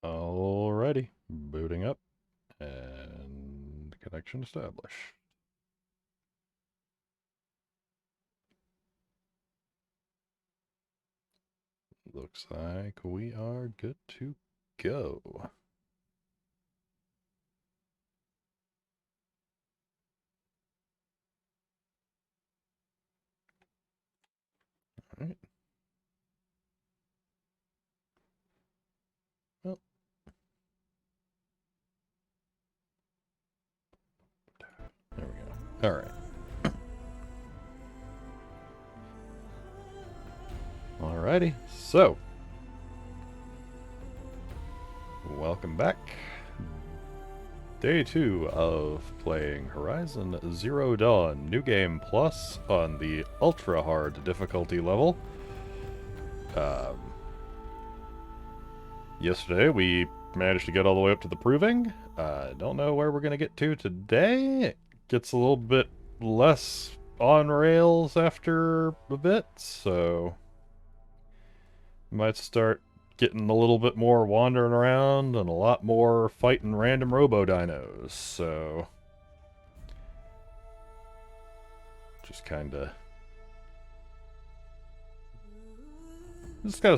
Alrighty, booting up and connection established. Looks like we are good to go. All right. Well, there we go. All right. Alrighty, so welcome back. Day 2 of playing Horizon Zero Dawn New Game Plus on the ultra hard difficulty level. Yesterday we managed to get all the way up to the Proving. Don't know where we're going to get to today. It gets a little bit less on rails after a bit, so might start getting a little bit more wandering around and a lot more fighting random robo-dinos, so just kind of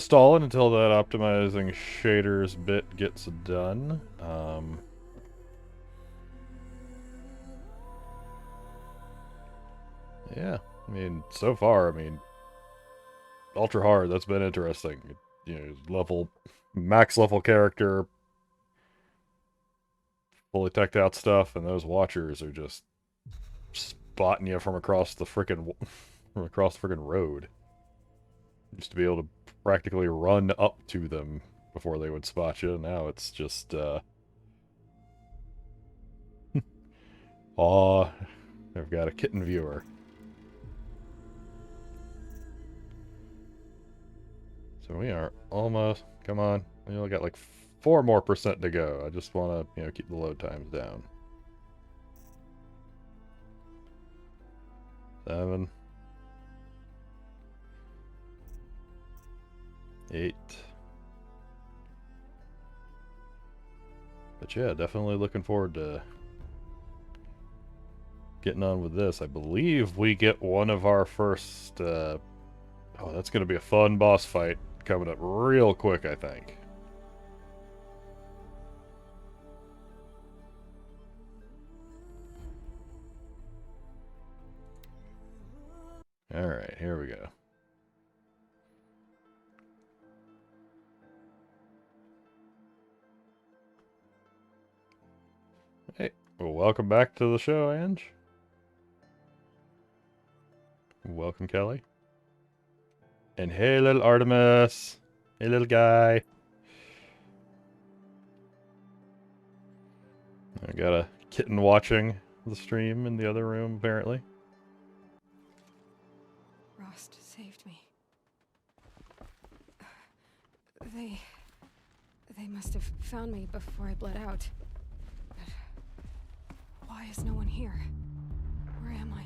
stalling until that optimizing shaders bit gets done. Yeah, I mean, so far, ultra hard, that's been interesting. You know, max level character, fully teched out stuff, and those watchers are just spotting you from across the frickin' road. Used to be able to practically run up to them before they would spot you. Now it's just, aw, I've got a kitten viewer. So we are almost, come on, we only got like 4% more to go. I just want to, keep the load times down. 7, 8. But yeah, definitely looking forward to getting on with this. I believe we get one of our first, oh, that's going to be a fun boss fight coming up real quick, I think. Alright, here we go. Hey, well, welcome back to the show, Ange. Welcome, Kelly. And hey, little Artemis. Hey, little guy. I got a kitten watching the stream in the other room, apparently. Rost saved me. They must have found me before I bled out. But why is no one here? Where am I?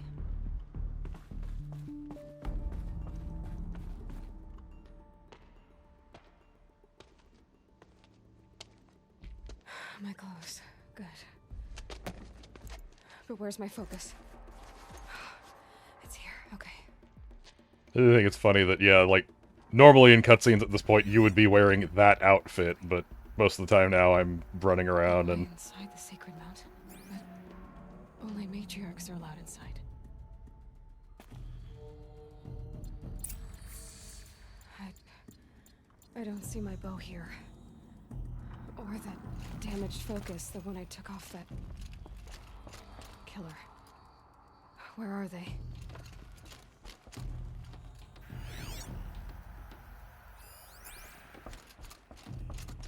My clothes. Good. But where's my focus? It's here. Okay. I think it's funny that, yeah, like, normally in cutscenes at this point you would be wearing that outfit, but most of the time now I'm running around and... Inside the sacred mountain, but only matriarchs are allowed inside. I don't see my bow here. Or that damaged focus, the one I took off that killer. Where are they?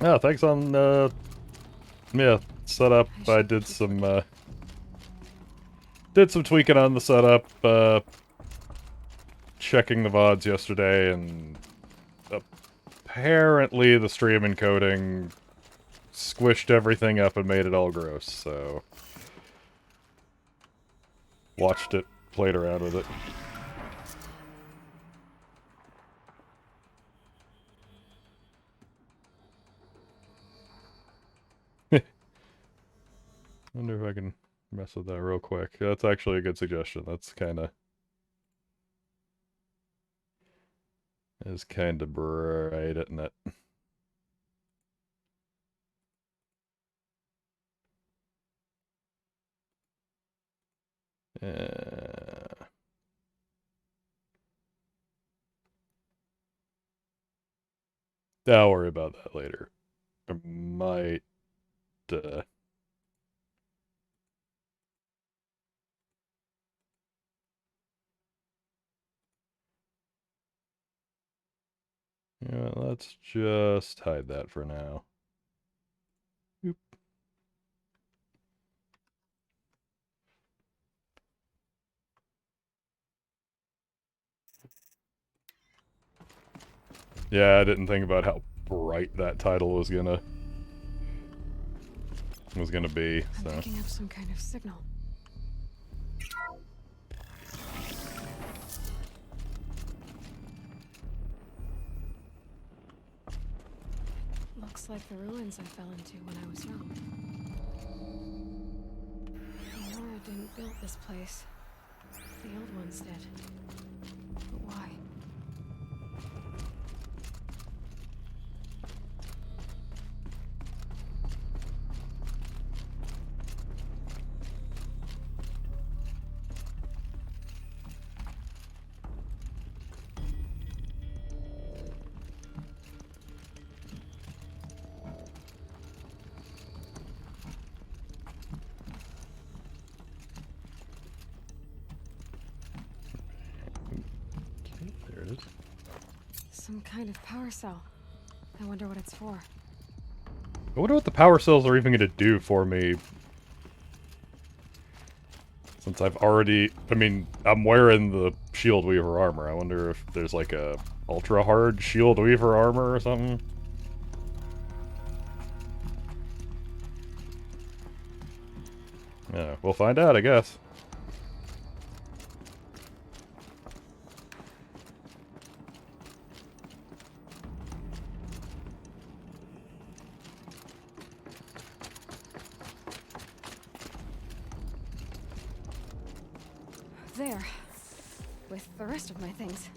Oh, thanks on, yeah, setup. I did some tweaking on the setup, checking the VODs yesterday, and apparently the stream encoding squished everything up and made it all gross, so... Watched it, played around with it. Wonder if I can mess with that real quick. That's actually a good suggestion. That's kinda... is kinda bright, isn't it? I'll worry about that later. I might... Yeah, let's just hide that for now. Oop. Yeah, I didn't think about how bright that title was gonna be, so. I'm picking up some kind of signal. Looks like the ruins I fell into when I was young. Nora didn't build this place. The old ones did. But why? Okay, there it is. Some kind of power cell. I wonder what it's for. I wonder what the power cells are even gonna do for me. Since I've already... I mean, I'm wearing the Shield Weaver armor. I wonder if there's like a ultra hard Shield Weaver armor or something. Yeah, we'll find out, I guess. There. With the rest of my things.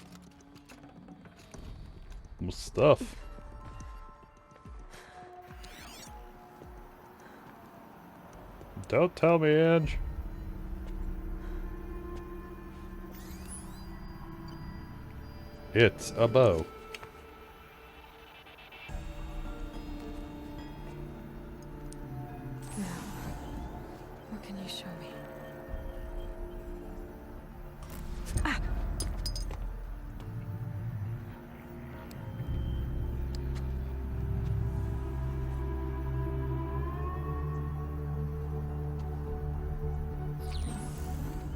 Some stuff. Don't tell me, Ange. It's a bow. Now, what can you show me? Ah!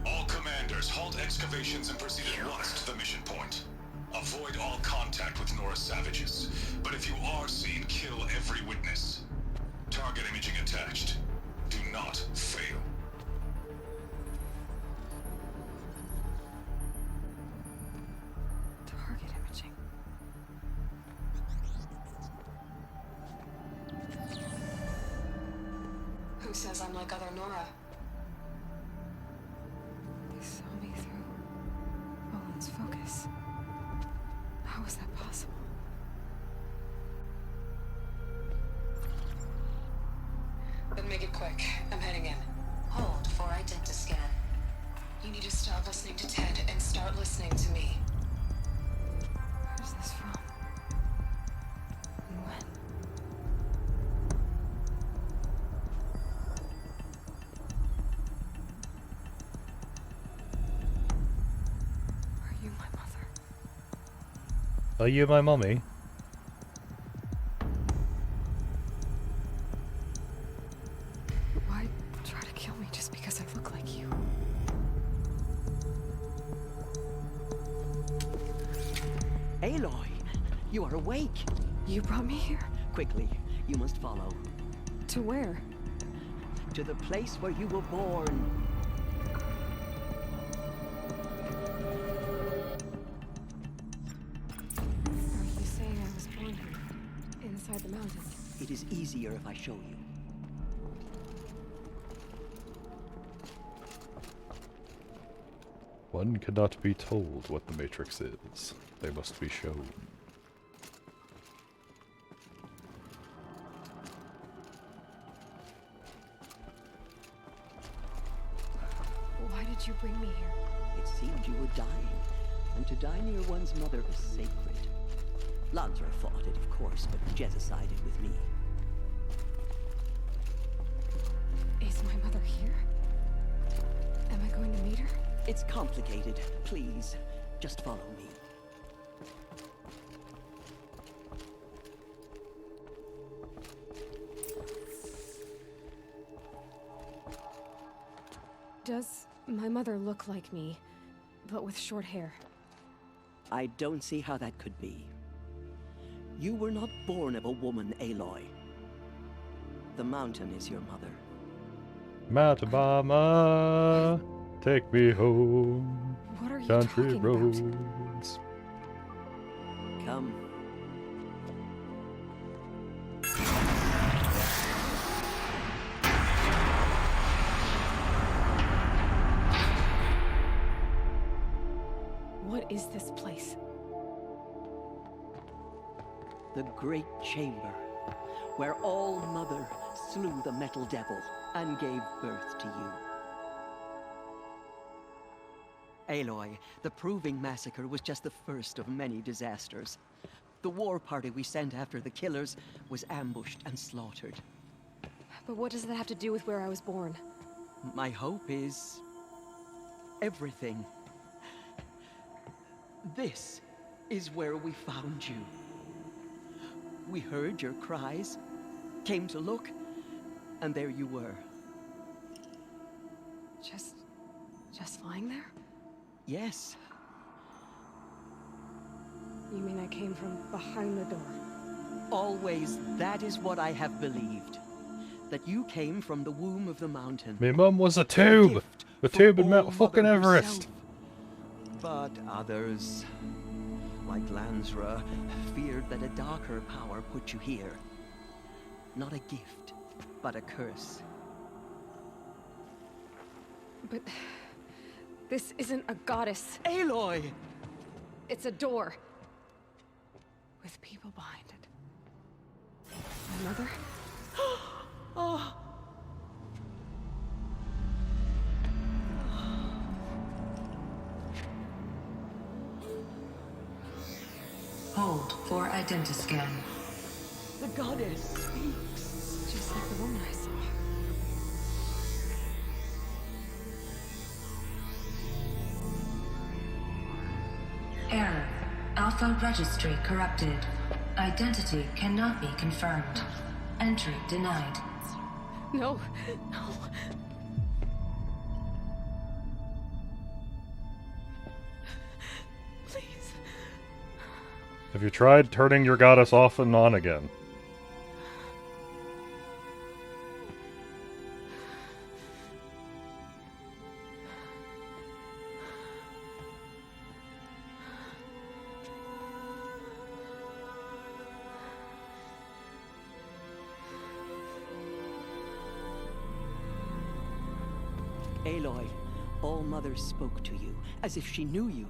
All commanders, halt excavations and proceed at once to the mission point. Avoid all contact with Nora savages, but if you are seen, kill every witness. Target imaging attached. Do not fail. Target imaging. Who says I'm like other Nora? They saw me through Owen's focus. How is that possible? Then make it quick. I'm heading in. Hold for identiscan. You need to stop listening to Ted and start listening to me. Where's this from? And when? Are you my mother? Are you my mummy? Why try to kill me just because I look like you? Aloy, you are awake. You brought me here? Quickly, you must follow. To where? To the place where you were born. Are you saying I was born here? Inside the mountains? It is easier if I show you. One cannot be told what the Matrix is. They must be shown. Why did you bring me here? It seemed you were dying, and to die near one's mother is sacred. Lansra fought it, of course, but Jezza sided with me. Is my mother here? Am I going to meet her? It's complicated. Please, just follow me. Does my mother look like me, but with short hair? I don't see how that could be. You were not born of a woman, Aloy. The mountain is your mother. Matabama, take me home. What are you Country talking roads. about? Come. What is this place? The Great Chamber, where All Mother slew the Metal Devil and gave birth to you. Aloy, the Proving Massacre was just the first of many disasters. The war party we sent after the killers was ambushed and slaughtered. But what does that have to do with where I was born? My hope is everything. This is where we found you. We heard your cries, came to look, and there you were. Just lying there? Yes, You mean I came from behind the door? always that is what I have believed. That you came from the womb of the mountain. My mum was a A tube! gift A from tube in All Mount Mother fucking Everest! herself. But others, like Lansra, feared that a darker power put you here. Not a gift, but a curse. But this isn't a goddess. Aloy! It's a door. With people behind it. My mother? Hold for identiscan. The goddess speaks. Just like the woman I saw. Error. Alpha registry corrupted. Identity cannot be confirmed. Entry denied. No, no. Please. Have you tried turning your goddess off and on again? Aloy, All Mother spoke to you, as if she knew you.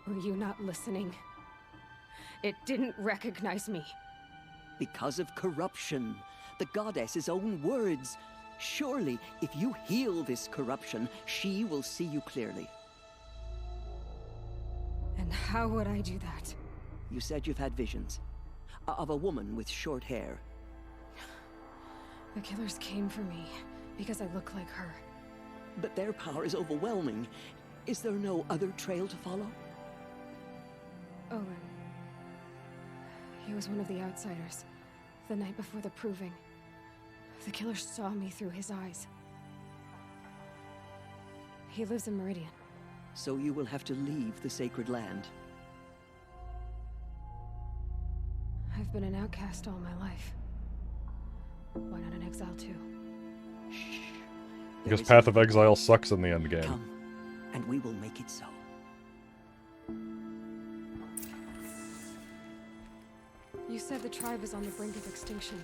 Were you not listening? It didn't recognize me. Because of corruption. The goddess's own words. Surely, if you heal this corruption, she will see you clearly. And how would I do that? You said you've had visions. Of a woman with short hair. The killers came for me because I look like her. But their power is overwhelming. Is there no other trail to follow? Owen. He was one of the outsiders. The night before the proving. The killer saw me through his eyes. He lives in Meridian. So you will have to leave the sacred land. I've been an outcast all my life. Why not an exile too? Shh. Because There is Path of another Exile way. sucks in the end game. Come, and we will make it so. You said the tribe is on the brink of extinction.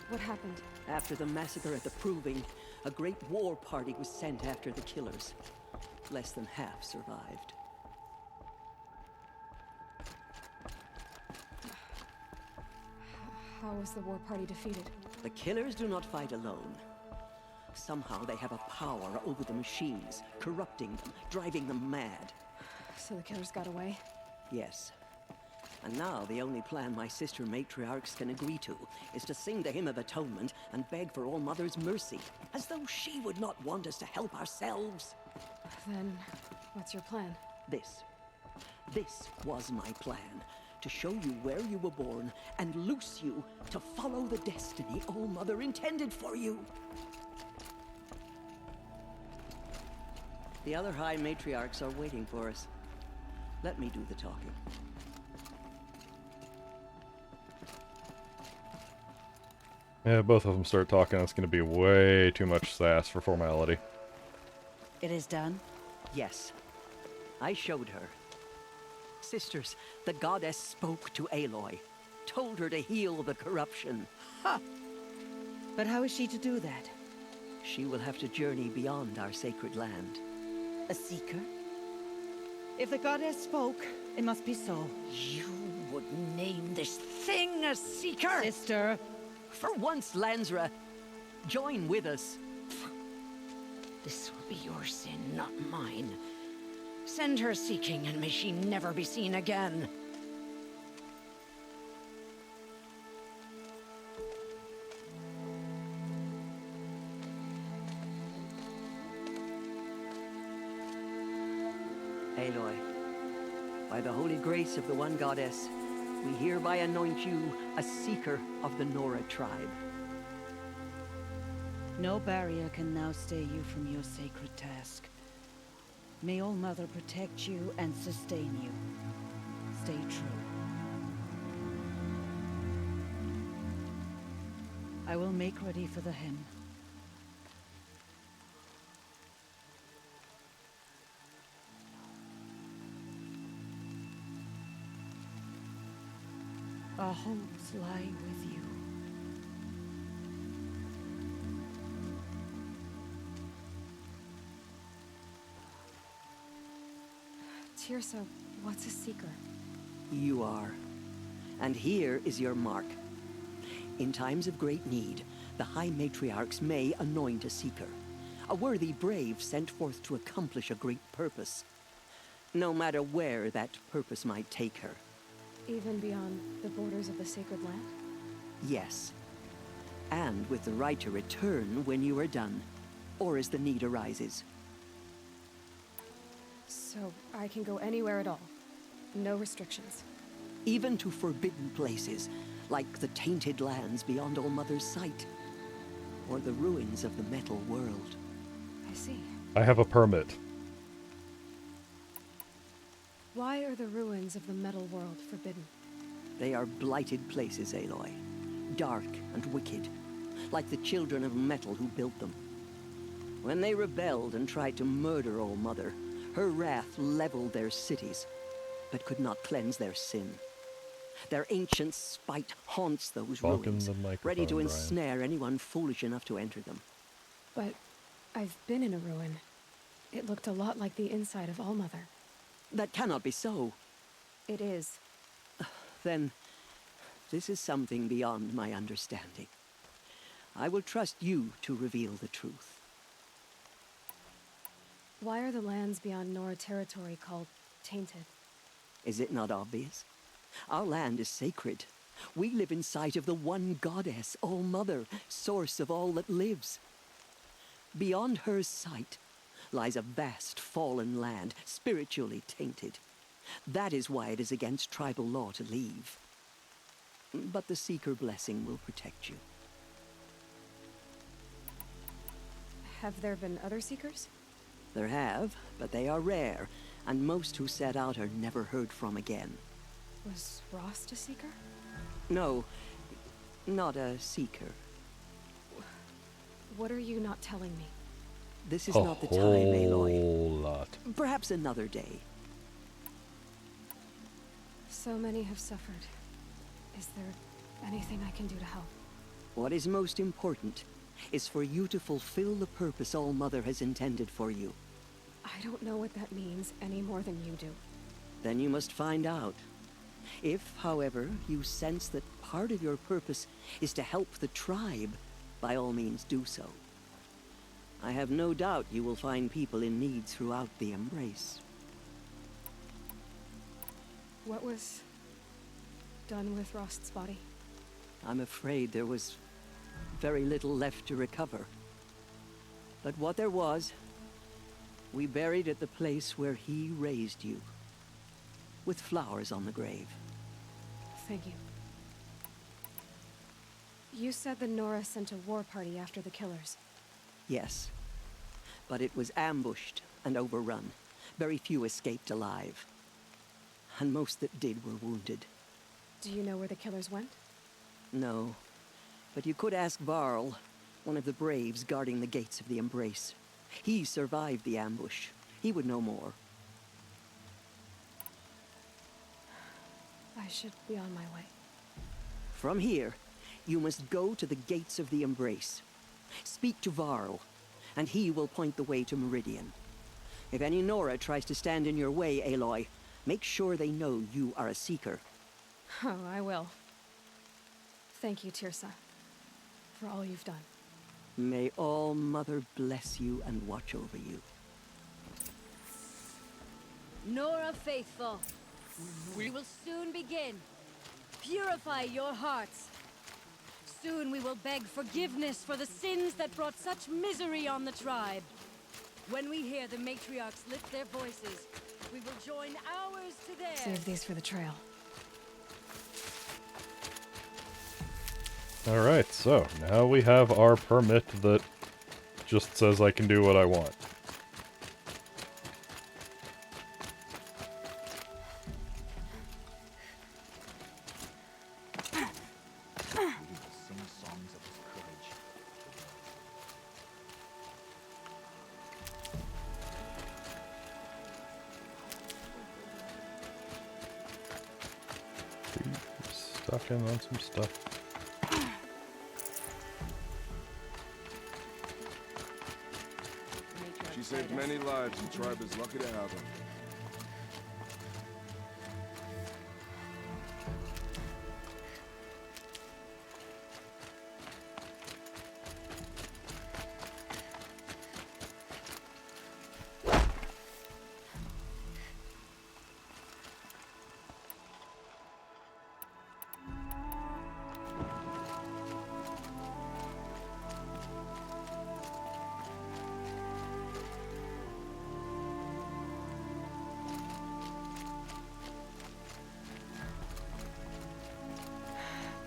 What happened? After the massacre at the Proving, a great war party was sent after the killers. less than half survived. How was the war party defeated? The killers do not fight alone. Somehow they have a power over the machines, corrupting them, driving them mad. So the killers got away? Yes. And now the only plan my sister matriarchs can agree to is to sing the Hymn of Atonement and beg for All Mother's mercy, as though she would not want us to help ourselves. Then, what's your plan? This was my plan. To show you where you were born and loose you to follow the destiny All Mother intended for you. The other High Matriarchs are waiting for us. Let me do the talking. Yeah, both of them start talking. It's going to be way too much sass for formality. It is done? Yes. I showed her. Sisters, the goddess spoke to Aloy. Told her to heal the corruption. Ha! But how is she to do that? She will have to journey beyond our sacred land. A seeker? If the goddess spoke, it must be so. You would name this thing a seeker? Sister! For once, Lansra, join with us. This will be your sin, not mine. Send her seeking, and may she never be seen again. Aloy, by the holy grace of the One Goddess, we hereby anoint you a seeker of the Nora tribe. No barrier can now stay you from your sacred task. May All Mother protect you and sustain you. Stay true. I will make ready for the hymn. Our hopes lie with you. Teersa, what's a seeker? You are. And here is your mark. In times of great need, the High Matriarchs may anoint a seeker. A worthy brave sent forth to accomplish a great purpose. No matter where that purpose might take her. Even beyond the borders of the sacred land? Yes. And with the right to return when you are done, or as the need arises. So I can go anywhere at all? No restrictions? Even to forbidden places, like the tainted lands beyond All Mother's sight, or the ruins of the metal world. I see. I have a permit. Why are the ruins of the metal world forbidden? They are blighted places, Aloy. Dark and wicked, like the children of metal who built them. When they rebelled and tried to murder All Mother, her wrath leveled their cities, but could not cleanse their sin. Their ancient spite haunts those Talk in ruins, the microphone, ready to Brian. ensnare anyone foolish enough to enter them. But I've been in a ruin. It looked a lot like the inside of All Mother. That cannot be so. It is. Then, this is something beyond my understanding. I will trust you to reveal the truth. Why are the lands beyond Nora territory called tainted? Is it not obvious? Our land is sacred. We live in sight of the One Goddess, All Mother, source of all that lives. Beyond her sight lies a vast fallen land, spiritually tainted. That is why it is against tribal law to leave. But the Seeker blessing will protect you. Have there been other Seekers? There have, but they are rare, and most who set out are never heard from again. Was Rost a Seeker? No, not a Seeker. What are you not telling me? This is A not the time, whole Aloy. lot. Perhaps another day. So many have suffered. Is there anything I can do to help? What is most important is for you to fulfill the purpose All Mother has intended for you. I don't know what that means any more than you do. Then you must find out. If, however, you sense that part of your purpose is to help the tribe, by all means do so. I have no doubt you will find people in need throughout the Embrace. What was done with Rost's body? I'm afraid there was very little left to recover. But what there was, we buried at the place where he raised you, with flowers on the grave. Thank you. You said the Nora sent a war party after the killers. Yes, but it was ambushed and overrun. Very few escaped alive, and most that did were wounded. Do you know where the killers went? No, but you could ask Varl, one of the braves guarding the gates of the Embrace. He survived the ambush. He would know more. I should be on my way. From here, you must go to the gates of the Embrace. Speak to Varl, and he will point the way to Meridian. If any Nora tries to stand in your way, Aloy, make sure they know you are a Seeker. Oh, I will. Thank you, Tirsa, for all you've done. May All Mother bless you and watch over you. Nora faithful, we will soon begin. Purify your hearts. Soon we will beg forgiveness for the sins that brought such misery on the tribe. When we hear the matriarchs lift their voices, we will join ours to theirs. Save these for the trail. Alright, so now we have our permit that just says I can do what I want. Stuck in on some stuff. She saved many lives, and the tribe is lucky to have her.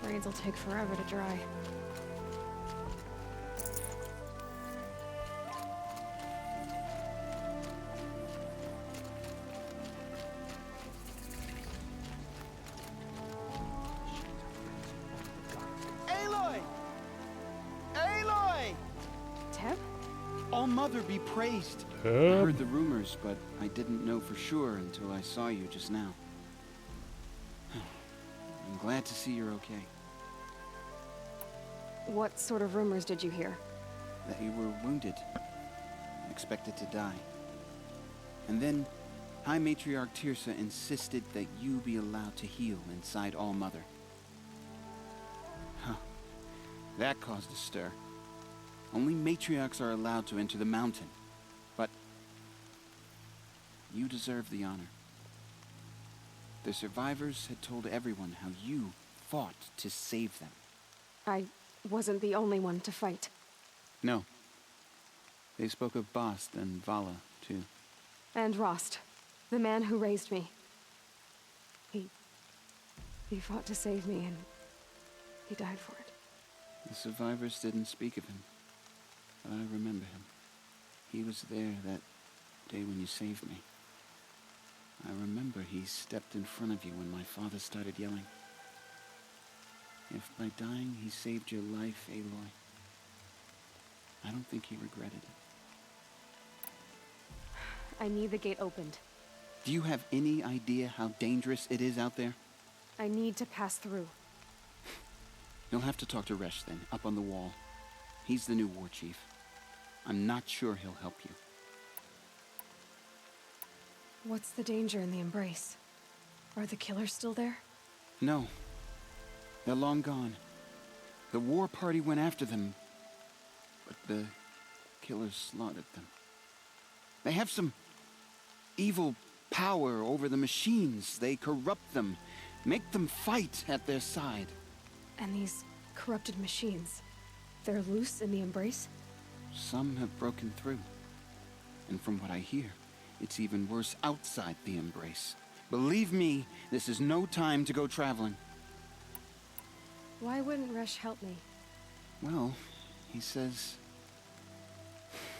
Braids will take forever to dry. Aloy! Aloy! Teb? All Mother be praised. I Teb? heard the rumors, but I didn't know for sure until I saw you just now. I'm glad to see you're okay. What sort of rumors did you hear? That you were wounded. Expected to die. And then, High Matriarch Tirsa insisted that you be allowed to heal inside All Mother. Huh. That caused a stir. Only matriarchs are allowed to enter the mountain. But you deserve the honor. The survivors had told everyone how you fought to save them. I wasn't the only one to fight. No. They spoke of Bast and Vala, too. And Rost, the man who raised me. He fought to save me, and he died for it. The survivors didn't speak of him, but I remember him. He was there that day when you saved me. I remember he stepped in front of you when my father started yelling. If by dying he saved your life, Aloy, I don't think he regretted it. I need the gate opened. Do you have any idea how dangerous it is out there? I need to pass through. You'll have to talk to Resh then, up on the wall. He's the new war chief. I'm not sure he'll help you. What's the danger in the Embrace? Are the killers still there? No. They're long gone. The war party went after them, but the killers slaughtered them. They have some evil power over the machines. They corrupt them, make them fight at their side. And these corrupted machines, they're loose in the Embrace? Some have broken through. And from what I hear, it's even worse outside the Embrace. Believe me, this is no time to go traveling. Why wouldn't Resh help me? Well, he says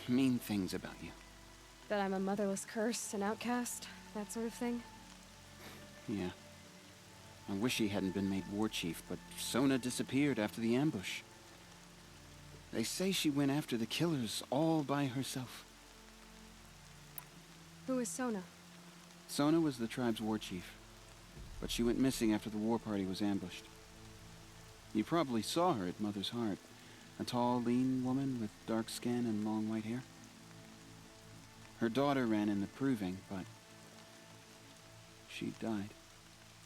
mean things about you. That I'm a motherless curse, an outcast, that sort of thing? Yeah. I wish he hadn't been made war chief, but Sona disappeared after the ambush. They say she went after the killers all by herself. Who is Sona? Sona was the tribe's war chief, but she went missing after the war party was ambushed. You probably saw her at Mother's Heart. A tall, lean woman with dark skin and long white hair. Her daughter ran in the proving, but she died.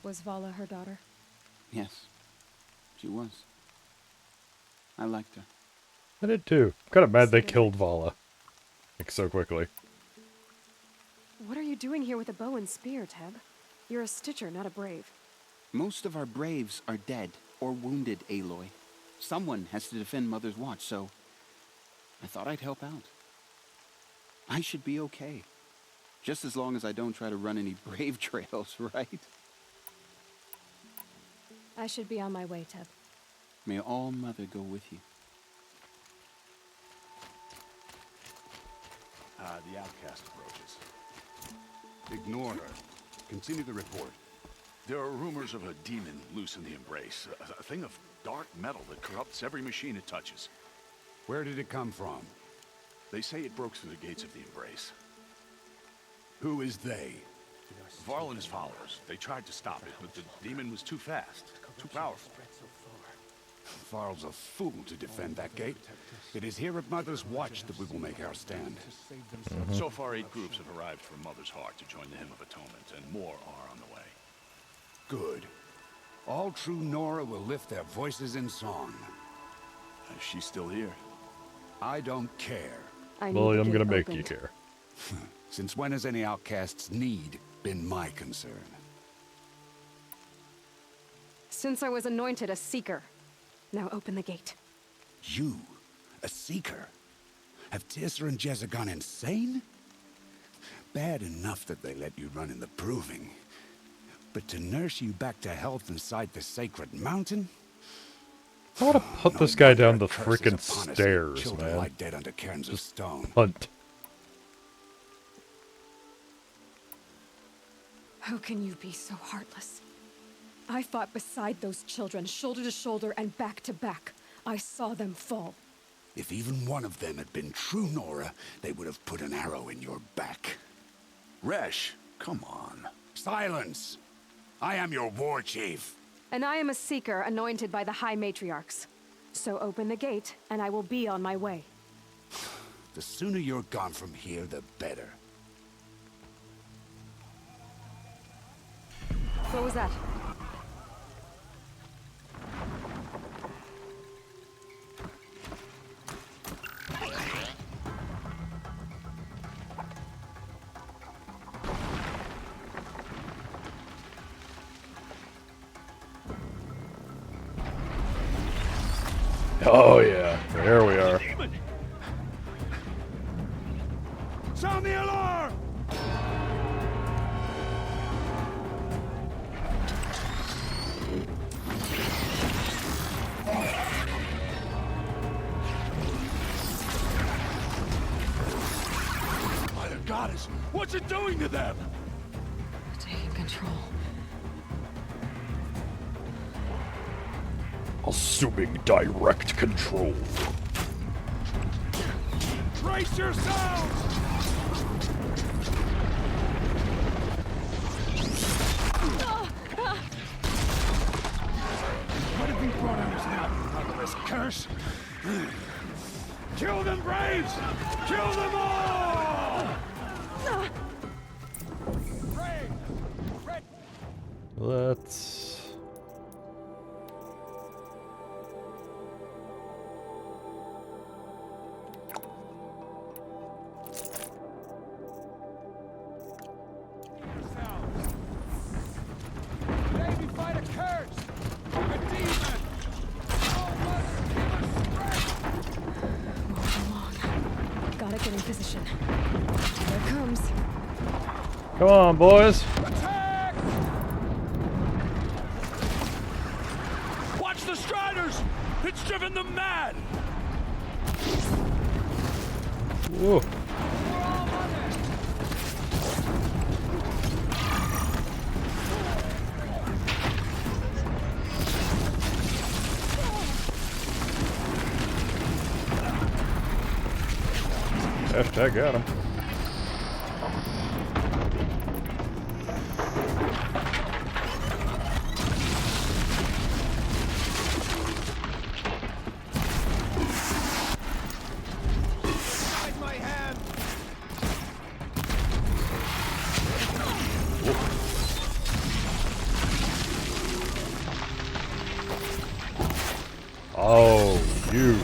Was Vala her daughter? Yes, she was. I liked her. I did too. I'm kind of mad they killed Vala. Like, so quickly. What are you doing here with a bow and spear, Teb? You're a Stitcher, not a Brave. Most of our Braves are dead or wounded, Aloy. Someone has to defend Mother's Watch, so I thought I'd help out. I should be okay. Just as long as I don't try to run any Brave trails, right? I should be on my way, Teb. May All Mother go with you. The outcast approaches. Ignore her. Continue the report. There are rumors of a demon loose in the Embrace. A thing of dark metal that corrupts every machine it touches. Where did it come from? They say it broke through the gates of the Embrace. Who is they? Varl and his followers. They tried to stop it, but the demon was too fast, too powerful. Varl's a fool to defend that gate. It is here at Mother's Watch that we will make our stand. So far, 8 groups have arrived from Mother's Heart to join the Hymn of Atonement, and more are on the way. Good. All true Nora will lift their voices in song. Is she still here? I don't care. Well, I'm gonna make you care. Since when has any outcast's need been my concern? Since I was anointed a Seeker. Now open the gate. You? A Seeker? Have Teersa and Jezza gone insane? Bad enough that they let you run in the Proving. But to nurse you back to health inside the Sacred Mountain? I want to put this guy down the frickin' Upon us, stairs, children man. lie dead under cairns of stone. Hunt. How can you be so heartless? I fought beside those children, shoulder to shoulder and back to back. I saw them fall. If even one of them had been true Nora, they would have put an arrow in your back. Resh, come on. Silence! I am your war chief. And I am a Seeker anointed by the High Matriarchs. So open the gate, and I will be on my way. The sooner you're gone from here, the better. What was that? Oh yeah, there we are. Sound the alarm! By the goddess, what's it doing to them? Taking control. Assuming direct control. Brace yourselves! What have we brought on us now, motherless curse? Kill them, Braves! Kill them all! Let's... Today we fight a curse! A demon! All must give Moving along. Gotta get in position. Here it comes. Come on, boys. Attack! Watch the Striders! It's driven them mad! Whoa. Hashtag got him. Hide my hand! Oh, you.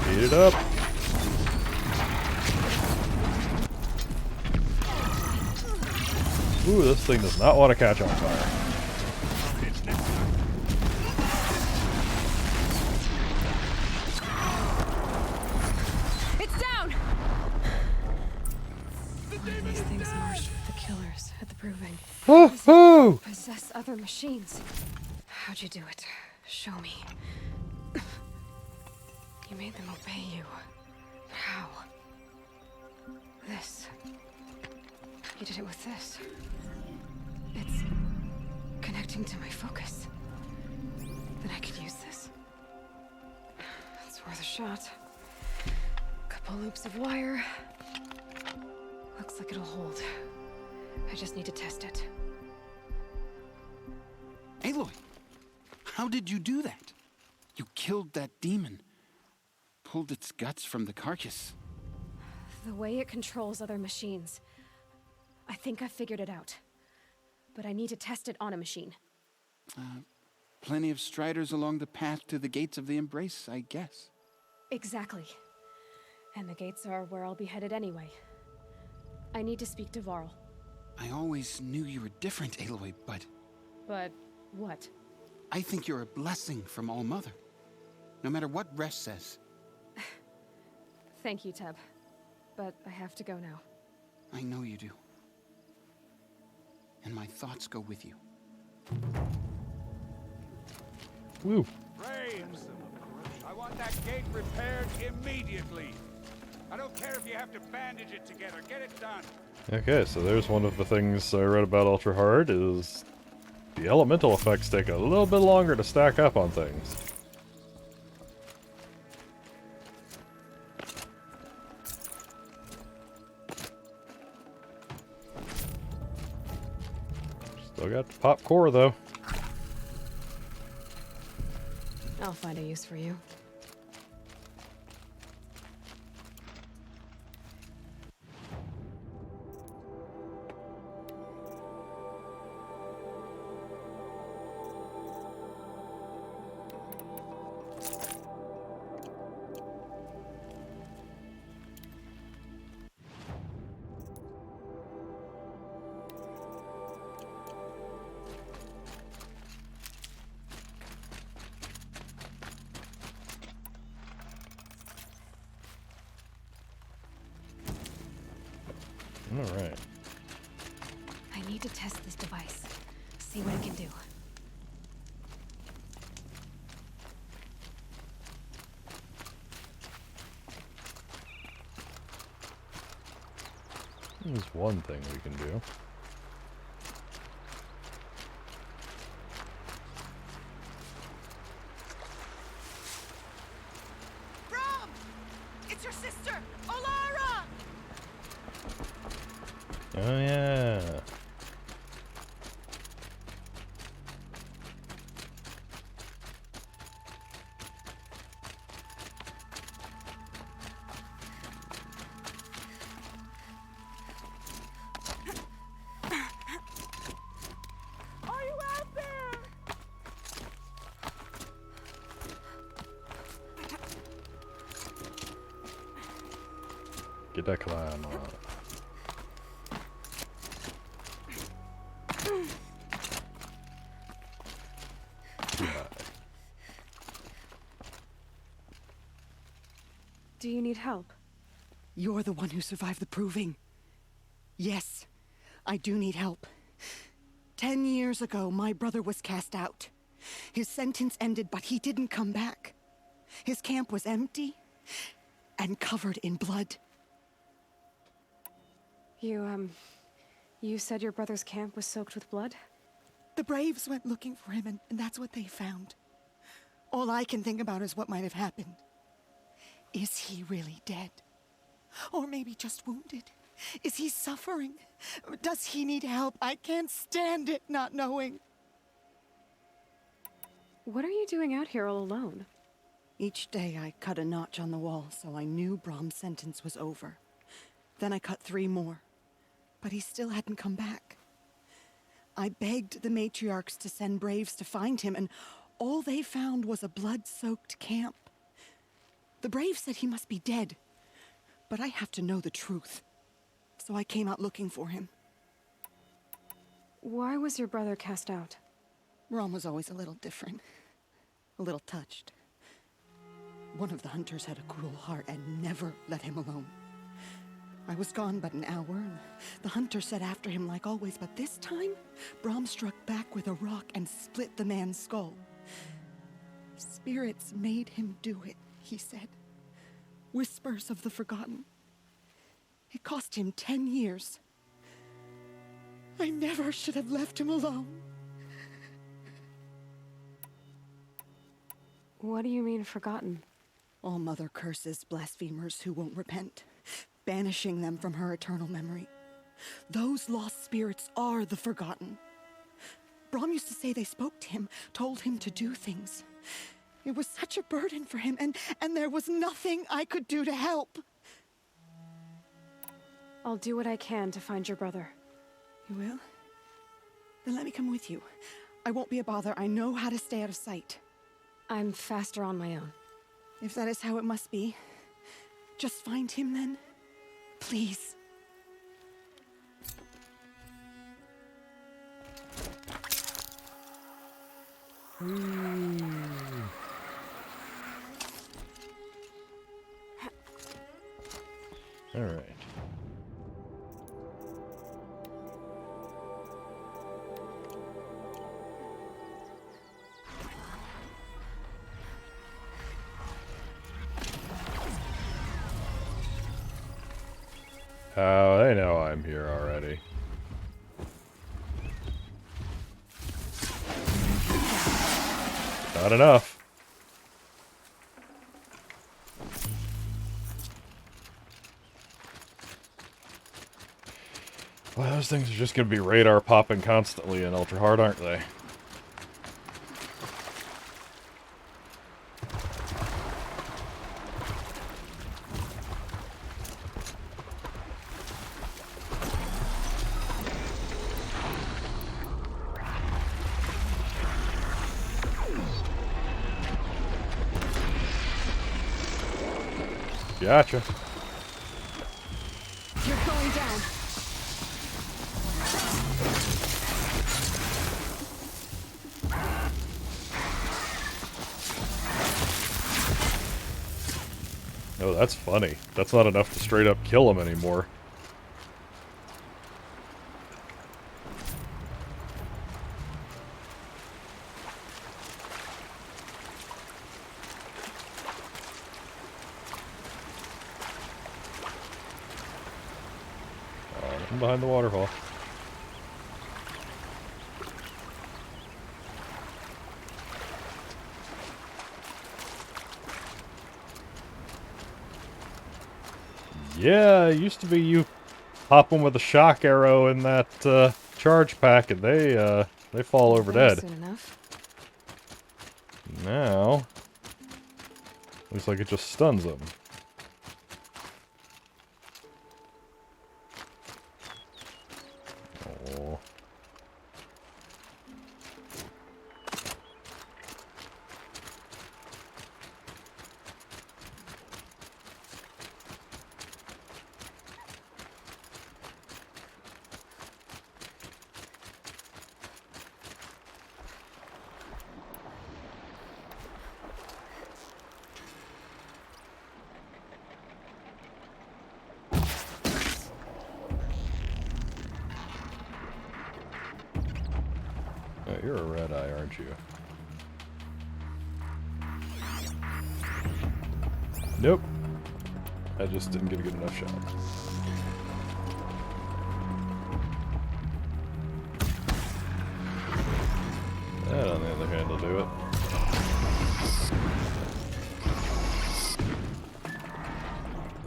Heat it up. Ooh, this thing does not want to catch on fire. It's down! These things marched with the killers at the Proving. Woohoo! Possess other machines. How'd you do it? Show me. You made them obey you. But how? This. You did it with this. It's connecting to my focus. Then I could use this. It's worth a shot. Couple loops of wire. Looks like it'll hold. I just need to test it. Aloy, how did you do that? You killed that demon. Pulled its guts from the carcass. The way it controls other machines. I think I figured it out. But I need to test it on a machine. Plenty of Striders along the path to the gates of the Embrace, I guess. Exactly. And the gates are where I'll be headed anyway. I need to speak to Varl. I always knew you were different, Aloy, but... But what? I think you're a blessing from All Mother. No matter what Resh says. Thank you, Teb. But I have to go now. I know you do. And my thoughts go with you. Woo. Braves! I want that gate repaired immediately. I don't care if you have to bandage it together. Get it done. Okay, so there's one of the things I read about Ultra Hard is the elemental effects take a little bit longer to stack up on things. Still got the pop core though. I'll find a use for you. Alright. I need to test this device. See what it can do. There's one thing we can do. Brom! It's your sister, Olara! Oh yeah. Are you out there? Get that climb on. Do you need help? You're the one who survived the proving. Yes, I do need help. 10 years ago, my brother was cast out. His sentence ended, but he didn't come back. His camp was empty and covered in blood. You said your brother's camp was soaked with blood? The Braves went looking for him, and that's what they found. All I can think about is what might have happened. Is he really dead? Or maybe just wounded? Is he suffering? Does he need help? I can't stand it not knowing. What are you doing out here all alone? Each day I cut a notch on the wall, so I knew Brom's sentence was over. Then I cut 3 more, but he still hadn't come back. I begged the matriarchs to send Braves to find him, and all they found was a blood-soaked camp. The Braves said he must be dead, but I have to know the truth. So I came out looking for him. Why was your brother cast out? Brom was always a little different. A little touched. One of the hunters had a cruel heart and never let him alone. I was gone but an hour, and the hunter set after him like always, but this time, Brom struck back with a rock and split the man's skull. Spirits made him do it, he said. Whispers of the forgotten. It cost him 10 years. I never should have left him alone. What do you mean, forgotten? All Mother curses blasphemers who won't repent, banishing them from her eternal memory. Those lost spirits are the forgotten. Brom used to say they spoke to him, told him to do things. It was such a burden for him, and there was nothing I could do to help. I'll do what I can to find your brother. You will? Then let me come with you. I won't be a bother. I know how to stay out of sight. I'm faster on my own. If that is how it must be, just find him then. Please. All right. Oh, they know I'm here already. Not enough. Well, those things are just going to be radar popping constantly in Ultra Hard, aren't they? Gotcha. You're going down. Oh, that's funny. That's not enough to straight up kill him anymore. Oh from behind the waterfall. Yeah, it used to be you pop them with a shock arrow in that charge pack, and they fall over dead. Soon enough. Now, looks like it just stuns them. Oh. Oh, you're a red eye, aren't you? Nope. I just didn't get a good enough shot. That, on the other hand, will do it.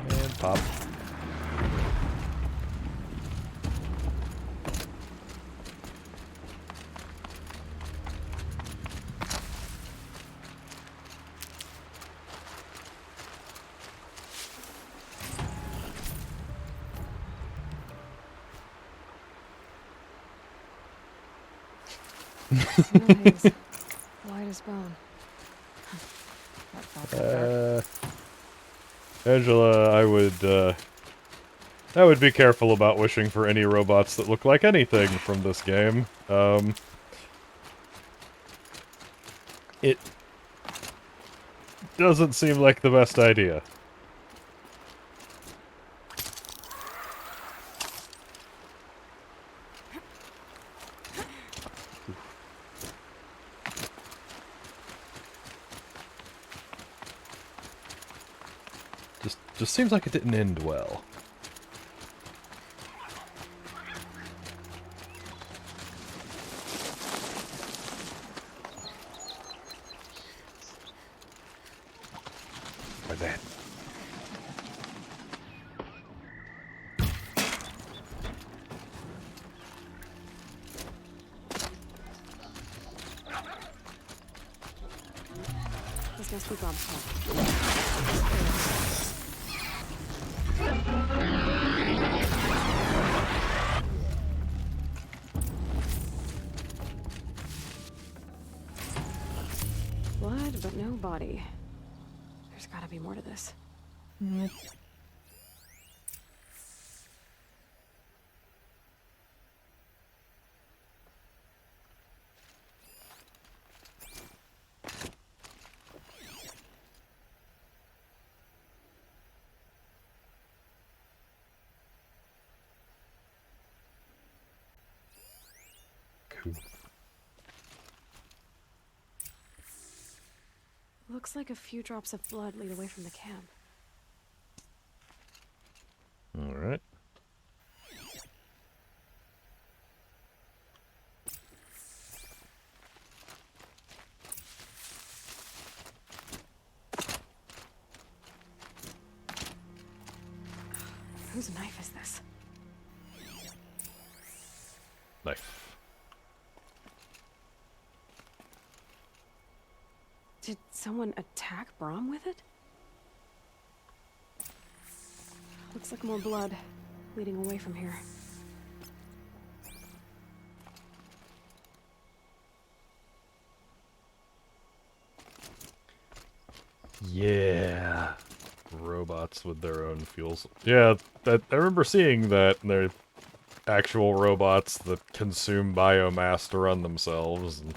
And pop. Nice. White as bone. Angela, I would be careful about wishing for any robots that look like anything from this game. It doesn't seem like the best idea. Just seems like it didn't end well. Like that. This must be Bob's home. Blood, but no body. There's gotta be more to this. Cool. Looks like a few drops of blood lead away from the camp. Alright. Whose knife is this? Knife. Did someone attack Brom with it? Looks like more blood leading away from here. Yeah. Robots with their own fuels. Yeah, I remember seeing that. They're actual robots that consume biomass to run themselves. And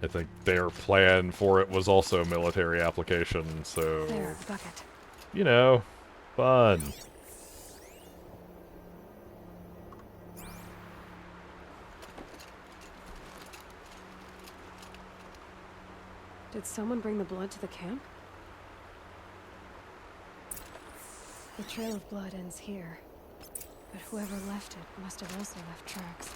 I think their plan for it was also military application, so... There, the bucket. You know, fun. Did someone bring the blood to the camp? The trail of blood ends here. But whoever left it must have also left tracks.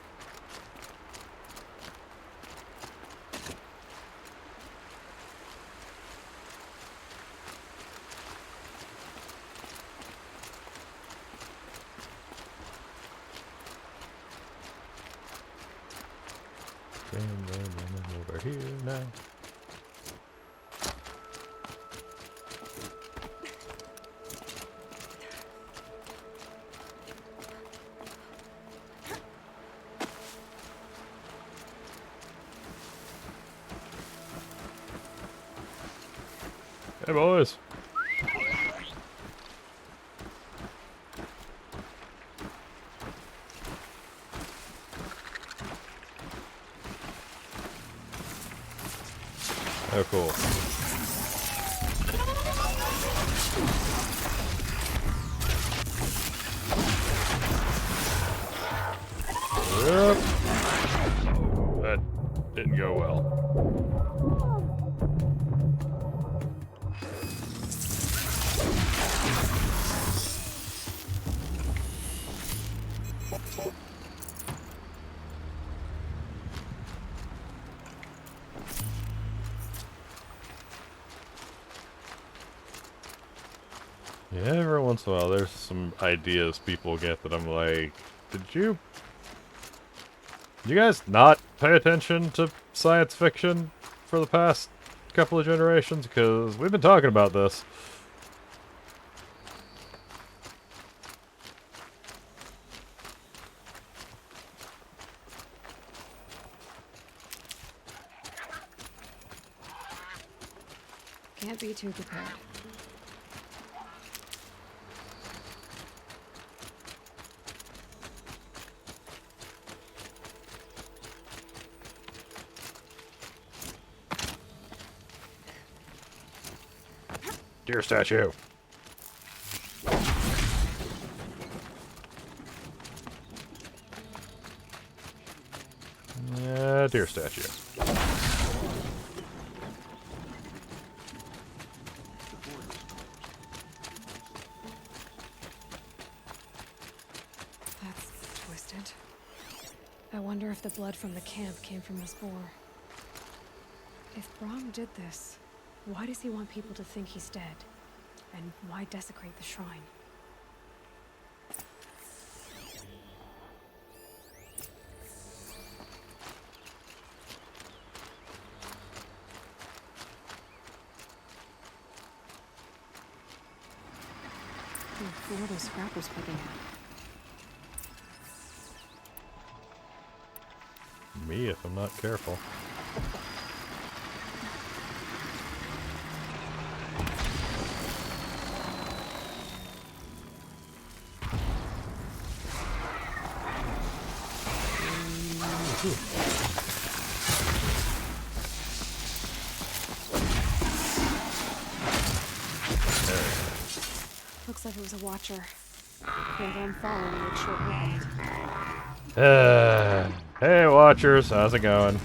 Over here now. Hey boys. Oh, cool. Yep. That didn't go well. Yeah, every once in a while there's some ideas people get that I'm like, did you guys not pay attention to science fiction for the past couple of generations? Because we've been talking about this. Can't be too prepared. Deer statue. Yeah, deer statue. That's twisted. I wonder if the blood from the camp came from this boar. If Brahm did this, why does he want people to think he's dead? And why desecrate the shrine? Who are those scrappers picking at? Me, if I'm not careful. Looks like it was a watcher. Maybe I'm following it short-lived. Hey watchers, how's it going?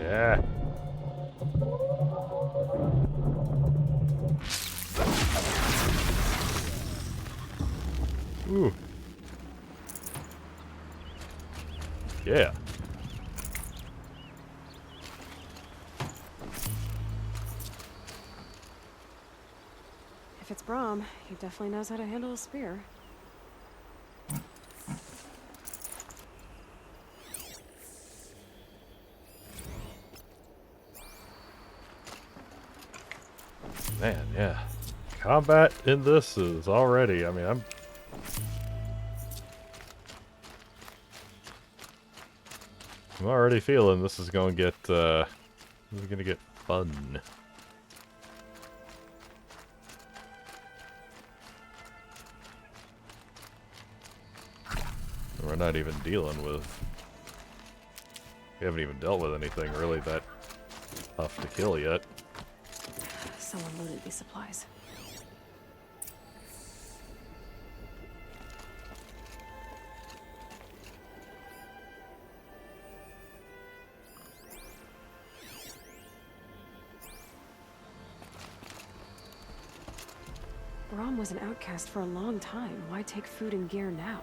Yeah. Ooh. Yeah. If it's Brahm, he definitely knows how to handle a spear. Man, yeah. Combat in this is already, I mean, I'm already feeling this is gonna get, fun. We're not even dealing with, we haven't even dealt with anything really that tough to kill yet. Someone looted these supplies. Brom was an outcast for a long time. Why take food and gear now?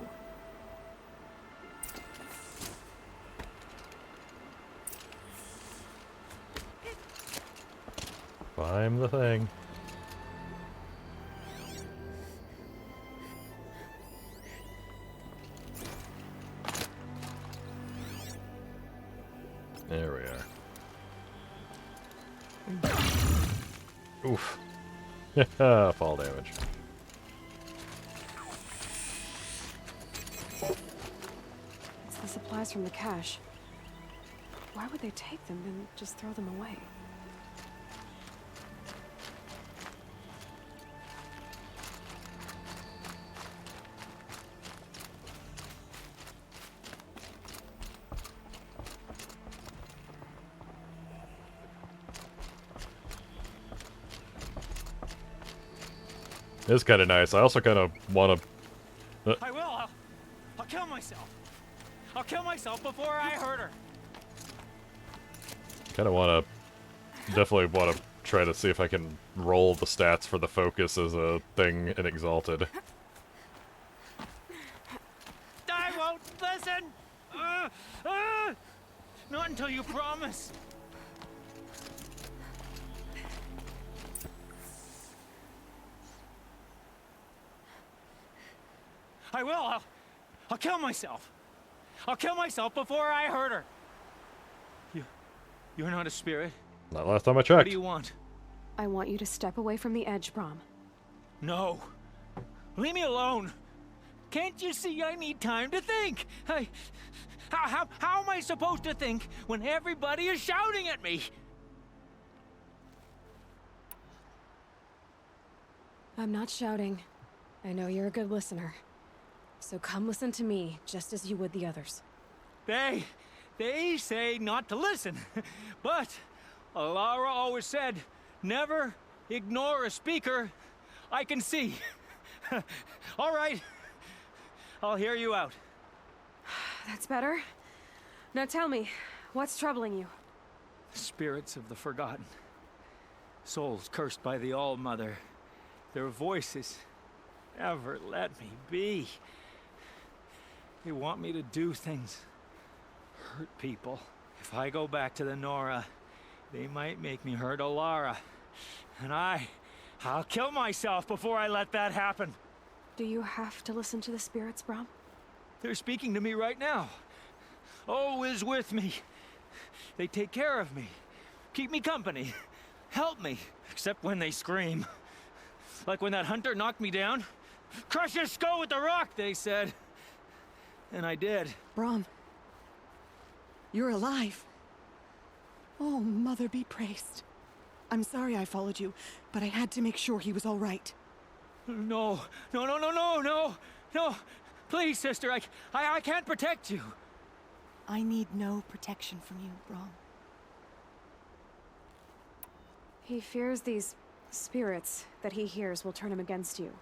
Climb the thing. There we are. Oof. Fall damage. It's the supplies from the cache. Why would they take them and just throw them away? It's kind of nice. I also kind of want to... I will. I'll kill myself. I'll kill myself before I hurt her. Kind of want to... Definitely want to try to see if I can roll the stats for the focus as a thing in Exalted. I won't listen! Not until you promise. I will. I'll kill myself. I'll kill myself before I hurt her. You're not a spirit. Not last time I checked. What do you want? I want you to step away from the edge, Brom. No. Leave me alone. Can't you see I need time to think? How am I supposed to think when everybody is shouting at me? I'm not shouting. I know you're a good listener. So come listen to me, just as you would the others. They say not to listen. But Alara always said, never ignore a speaker I can see. All right. I'll hear you out. That's better. Now tell me, what's troubling you? Spirits of the forgotten. Souls cursed by the All-Mother. Their voices never let me be. They want me to do things, hurt people. If I go back to the Nora, they might make me hurt Alara. And I'll kill myself before I let that happen. Do you have to listen to the spirits, Brom? They're speaking to me right now. O is with me. They take care of me, keep me company, help me, except when they scream. Like when that hunter knocked me down. Crush his skull with the rock, they said. And I did. Brom, you're alive. Oh, Mother be praised. I'm sorry I followed you, but I had to make sure he was all right. No. Please, sister, I can't protect you. I need no protection from you, Brom. He fears these spirits that he hears will turn him against you.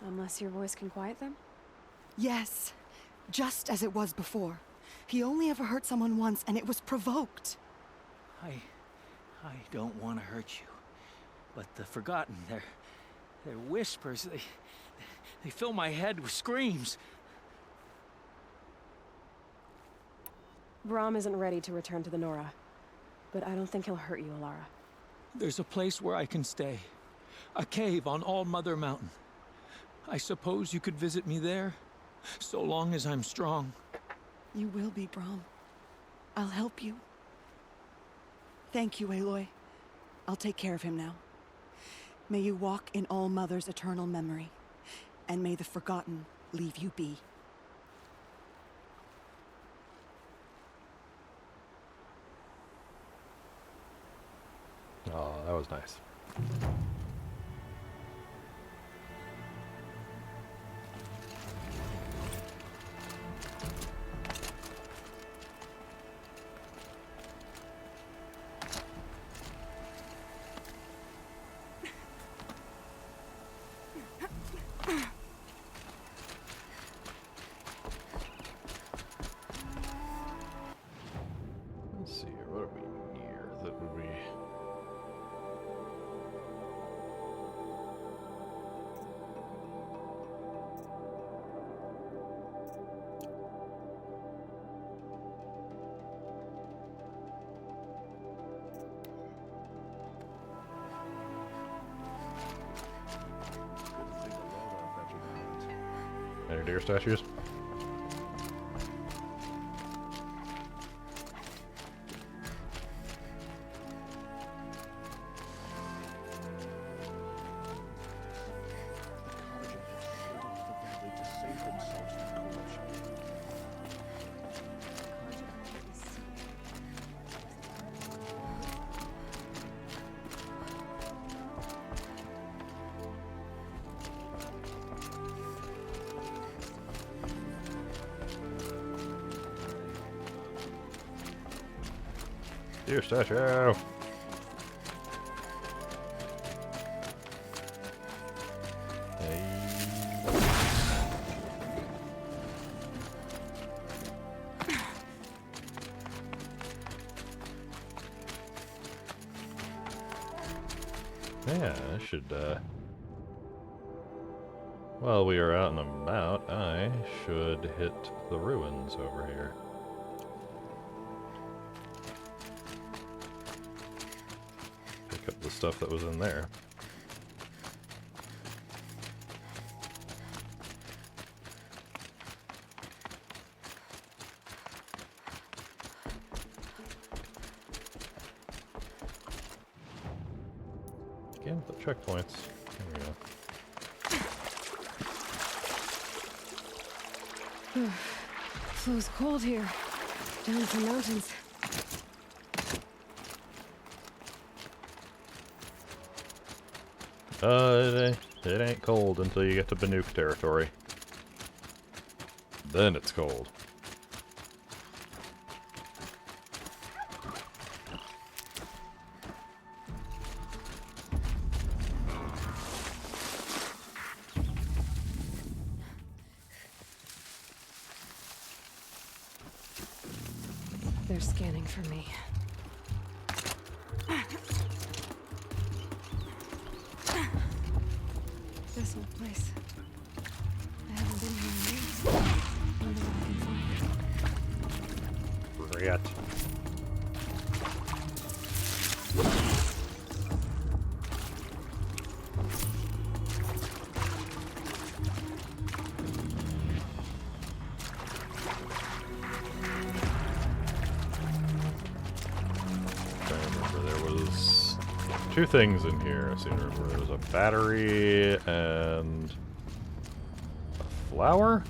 Unless your voice can quiet them? Yes, just as it was before. He only ever hurt someone once, and it was provoked. I don't want to hurt you. But the Forgotten, their whispers, they fill my head with screams. Brom isn't ready to return to the Nora, but I don't think he'll hurt you, Alara. There's a place where I can stay. A cave on All-Mother Mountain. I suppose you could visit me there, so long as I'm strong. You will be, Brom. I'll help you. Thank you, Aloy. I'll take care of him now. May you walk in All-Mother's eternal memory, and may the Forgotten leave you be. Oh, that was nice. Let's see, what are we near that would be... Any deer statues? Deer statue! Yeah, I should, while we are out and about, I should hit the ruins over here. Pick up the stuff that was in there. Again, the checkpoints. There we go. Flow's cold here. Down some mountains. It ain't cold until you get to Banuk territory. Then it's cold. They're scanning for me. This old place. I haven't been here in years. Wonder what I can find. Regret. Two things in here. I seem to remember there was a battery and a flower?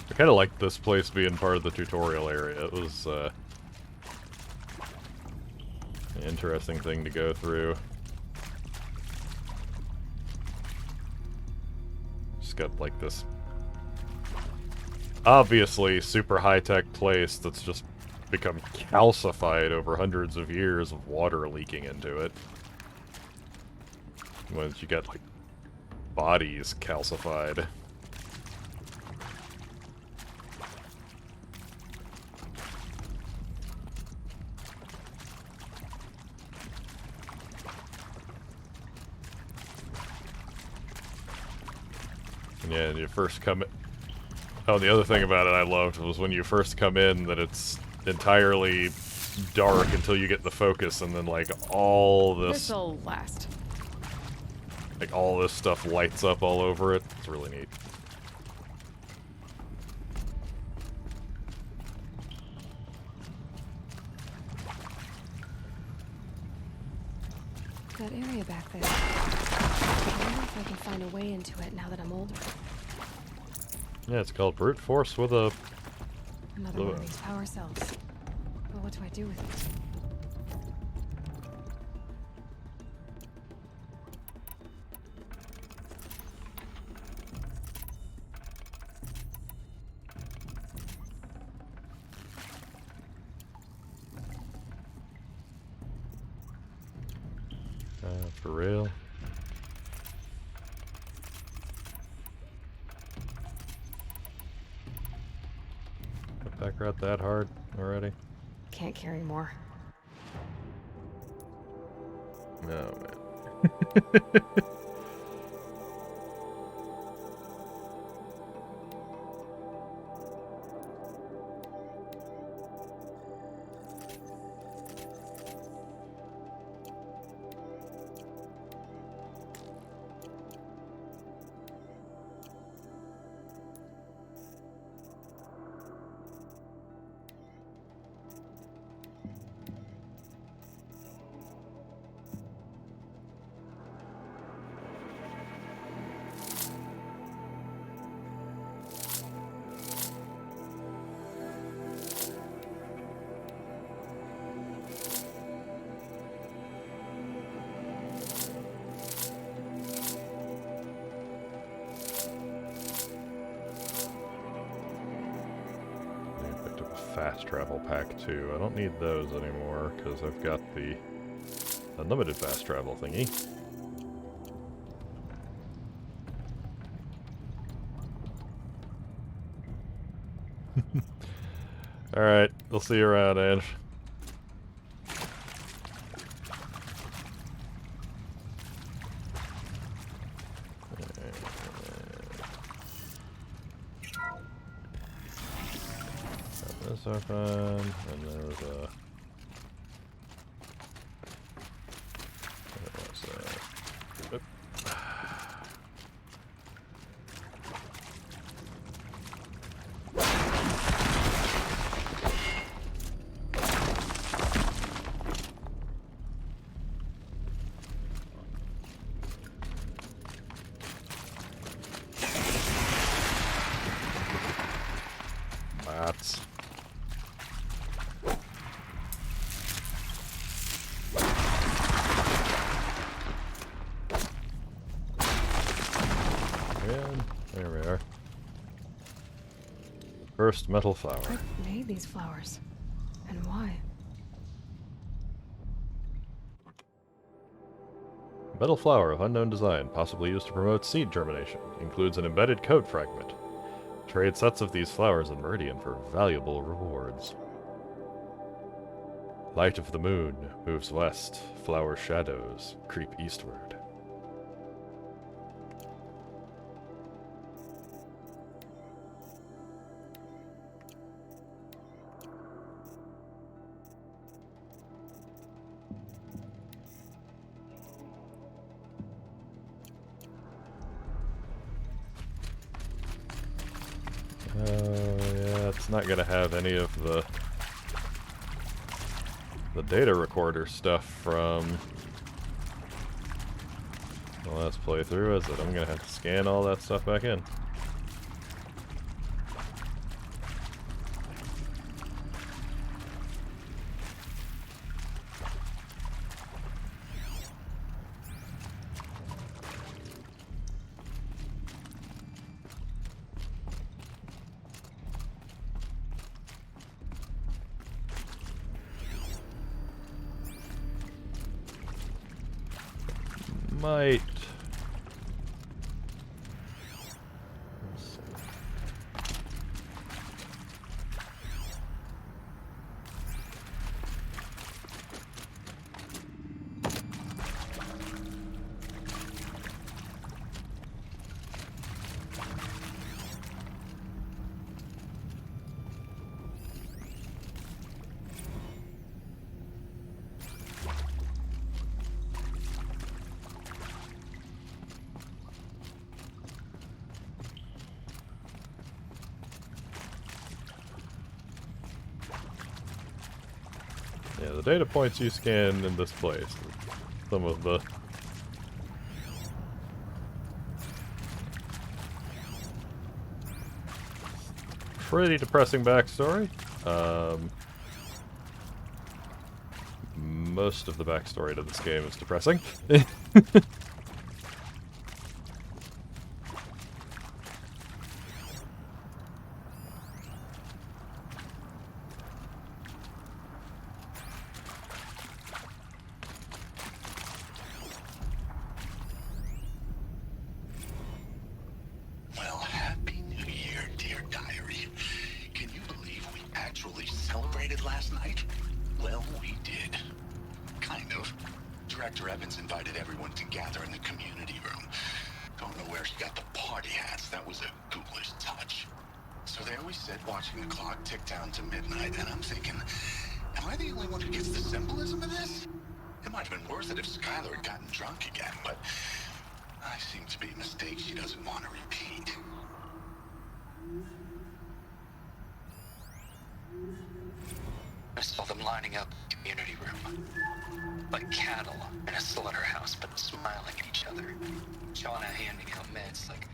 I kind of liked this place being part of the tutorial area. It was an interesting thing to go through. Just got like this obviously super high-tech place that's just become calcified over hundreds of years of water leaking into it. Once you get like bodies calcified. Yeah, and you first come in. Oh, the other thing about it I loved was when you first come in that it's entirely dark until you get the focus, and then like all this. This'll last. Like all this stuff lights up all over it. It's really neat. That area back there. I wonder if I can find a way into it now that I'm older. Yeah, it's called brute force with a... Another one of these power cells. But what do I do with it? For real? Got back right that hard already? Can't carry more. Oh, man. Fast travel pack too. I don't need those anymore because I've got the unlimited fast travel thingy. Alright, we'll see you around, Ange. This open, and there's a... What was that? Oop. Bats. There we are. First metal flower. What made these flowers? And why? Metal flower of unknown design, possibly used to promote seed germination. Includes an embedded code fragment. Trade sets of these flowers in Meridian for valuable rewards. Light of the moon moves west. Flower shadows creep eastward. Yeah, it's not gonna have any of the data recorder stuff from the last playthrough, is it? I'm gonna have to scan all that stuff back in. Might. Let's see. Yeah, the data points you scan in this place. some of the pretty depressing backstory. Most of the backstory to this game is depressing. Well, Happy New Year, dear diary. Can you believe we actually celebrated last night? Well, we did. Kind of. Director Evans invited everyone to gather in the community room. Don't know where he got the party hats. That was a ghoulish touch. So there we sit, watching the clock tick down to midnight, and I'm thinking, am I the only one who gets the symbolism of this? It might have been worth it if Skylar had gotten drunk again, but I seem to be a mistake she doesn't want to repeat. I saw them lining up in the community room. Like cattle in a slaughterhouse, but smiling at each other. Shauna handing out meds like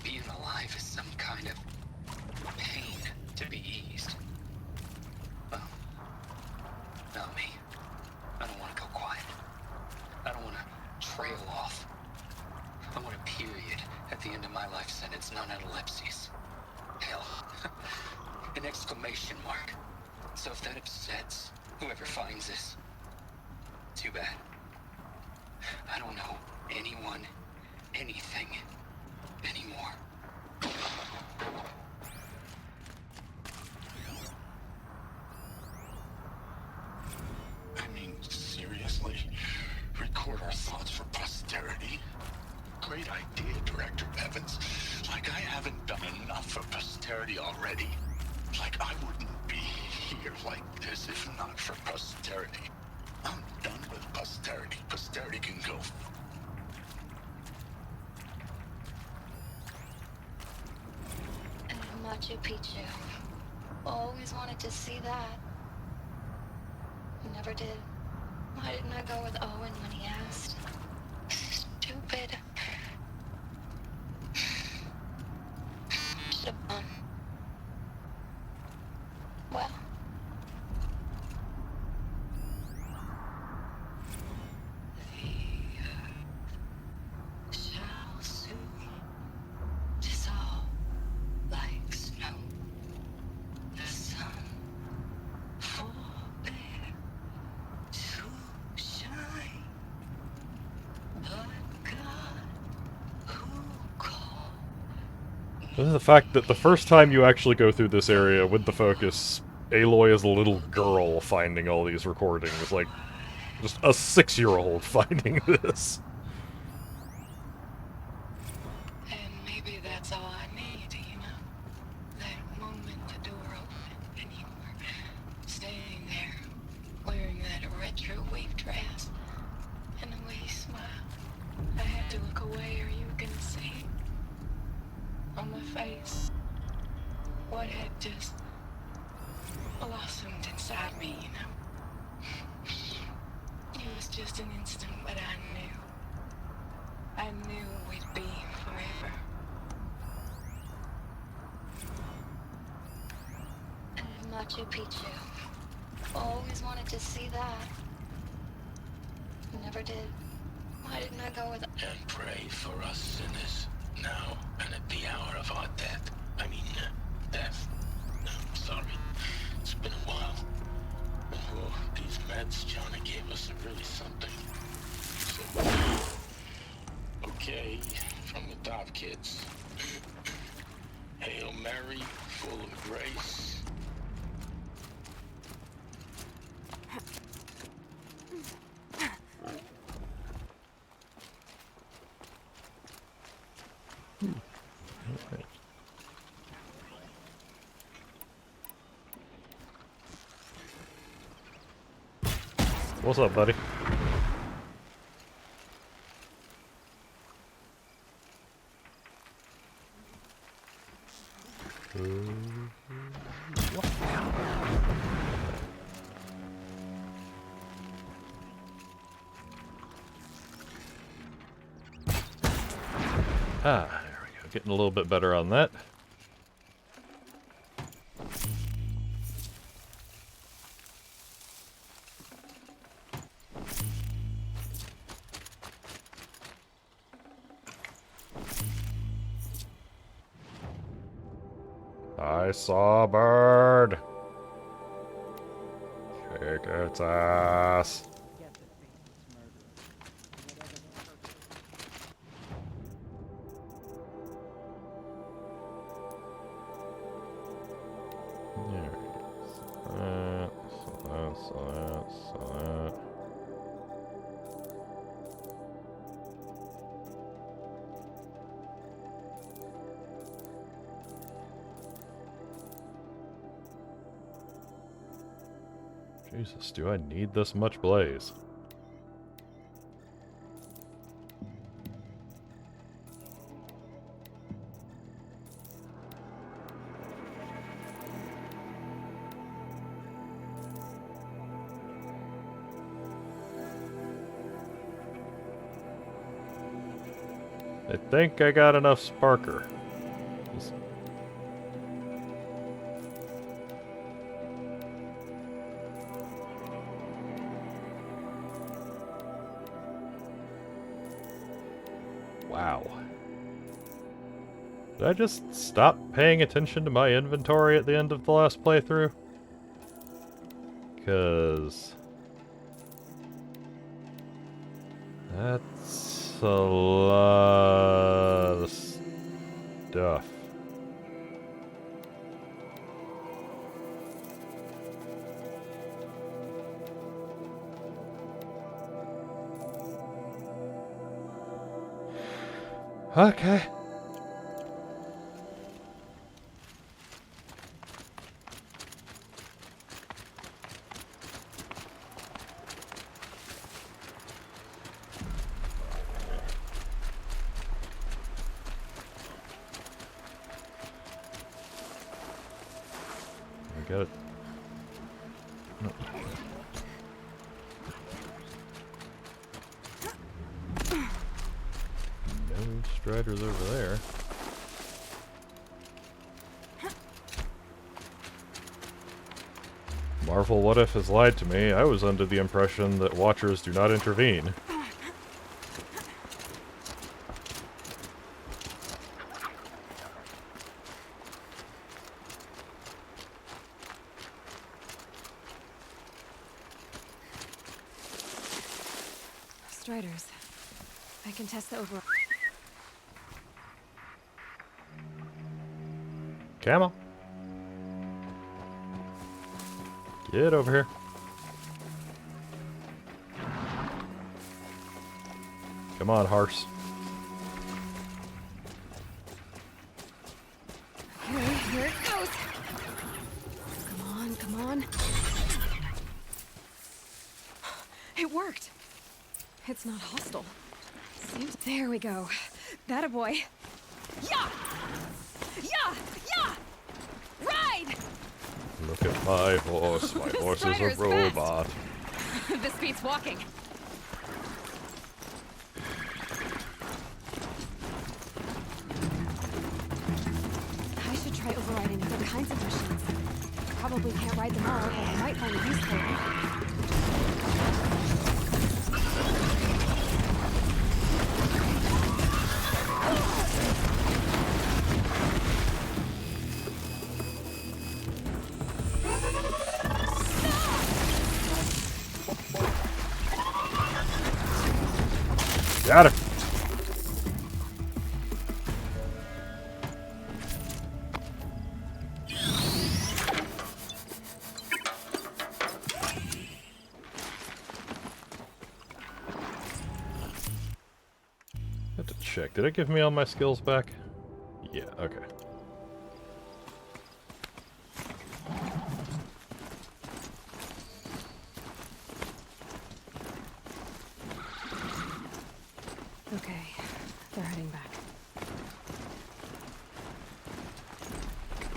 being alive is some kind of pain to be eased. Well, not me. I don't want to go quiet. I don't want to trail off. I want a period at the end of my life sentence, non-epilepsies. Hell, an exclamation mark. So if that upsets whoever finds this, too bad. I don't know anyone, anything, anymore. I mean, seriously? Record our thoughts for posterity? Great idea, Director Evans. Like I haven't done enough for posterity already. Like I wouldn't be here like this if not for posterity. I'm done with posterity. Posterity can go. And Machu Picchu. Always wanted to see that. Never did. Why didn't I go with Owen when he asked? Stupid. Should've well. Shall soon dissolve like snow. The sun forbear to shine. But God who called This is the fact that the first time you actually go through this area with the focus, Aloy is a little girl finding all these recordings, like, just a 6-year-old finding this. And maybe that's all I need, you know? That moment the door opened and you were standing there wearing that retro wave dress and the way you smiled. I had to look away or you were gonna see on my face what had just blossomed inside me, you know? It was just an instant, but I knew we'd be forever. And Machu Picchu. Always wanted to see that. Never did. Why didn't I go with... And pray for us sinners, now and at the hour of our death. Death. Sorry. It's been a while. Oh, these meds Johnny gave us are really something. So, okay, from the top, kids. Hail Mary, full of grace. What's up, buddy? Ah, there we go. Getting a little bit better on that. I saw a bird. Shake its ass. Jesus, do I need this much blaze? I think I got enough sparker. Wow. Did I just stop paying attention to my inventory at the end of the last playthrough? Because that's a lot of stuff. Okay. I got it. No. Striders over there. Marvel What If has lied to me. I was under the impression that Watchers do not intervene. Striders. I can test the overall. Camo. Get over here. Come on, horse. Okay, here it goes. Come on, come on. It worked. It's not hostile. Seems. There we go. That a boy. Yeah! Yeah! Yeah! Ride! Look at my horse. My horse is a Strider's robot. This beats walking. I should try overriding other kinds of machines. Probably can't ride them all, but I might find a use for them. Got her. Have to check. Did it give me all my skills back? Yeah, okay. Okay, they're heading back.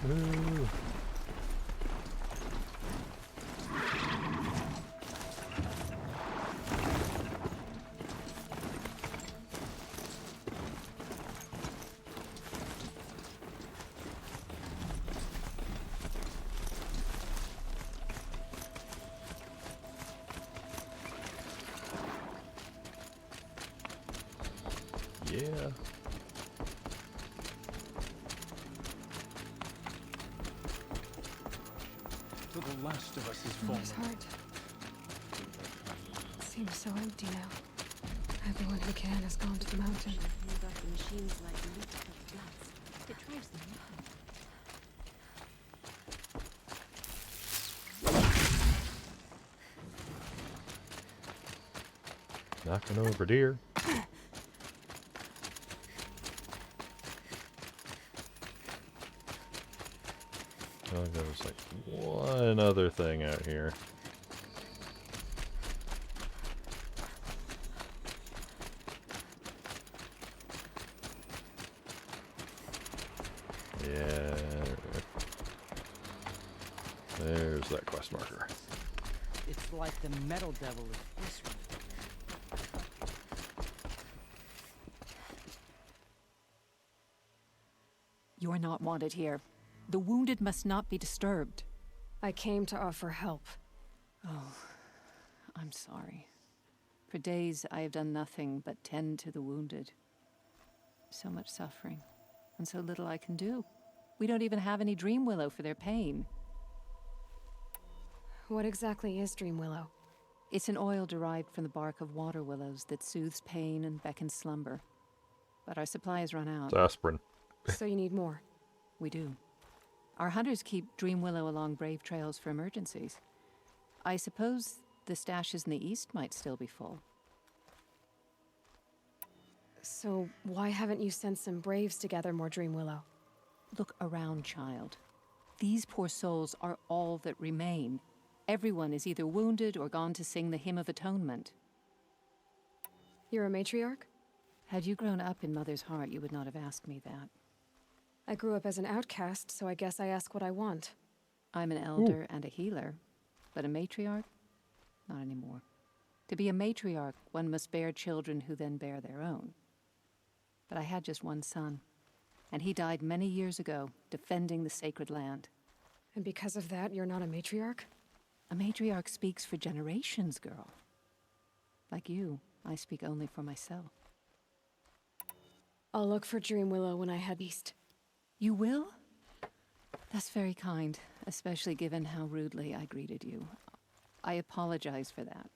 Ooh. Yeah. Till the last of us is Mother's fallen. heart. It seems so empty now. Everyone who can has gone to the mountain. The machines like leaks of guts. It drives them mad. Knocking over deer. Oh, there's like one other thing out here. Yeah. There's that quest marker. It's like the metal devil is whispering. You are not wanted here. The wounded must not be disturbed. I came to offer help. Oh, I'm sorry. For days I have done nothing but tend to the wounded. So much suffering, and so little I can do. We don't even have any Dream Willow for their pain. What exactly is Dream Willow? It's an oil derived from the bark of water willows that soothes pain and beckons slumber. But our supply has run out. It's aspirin. So you need more? We do. Our hunters keep Dream Willow along brave trails for emergencies. I suppose the stashes in the east might still be full. So why haven't you sent some braves to gather more Dream Willow? Look around, child. These poor souls are all that remain. Everyone is either wounded or gone to sing the Hymn of Atonement. You're a matriarch? Had you grown up in Mother's heart, you would not have asked me that. I grew up as an outcast, so I guess I ask what I want. I'm an elder and a healer, but a matriarch? Not anymore. To be a matriarch, one must bear children who then bear their own. But I had just one son, and he died many years ago, defending the sacred land. And because of that, you're not a matriarch? A matriarch speaks for generations, girl. Like you, I speak only for myself. I'll look for Dream Willow when I head east. You will? That's very kind, especially given how rudely I greeted you. I apologize for that.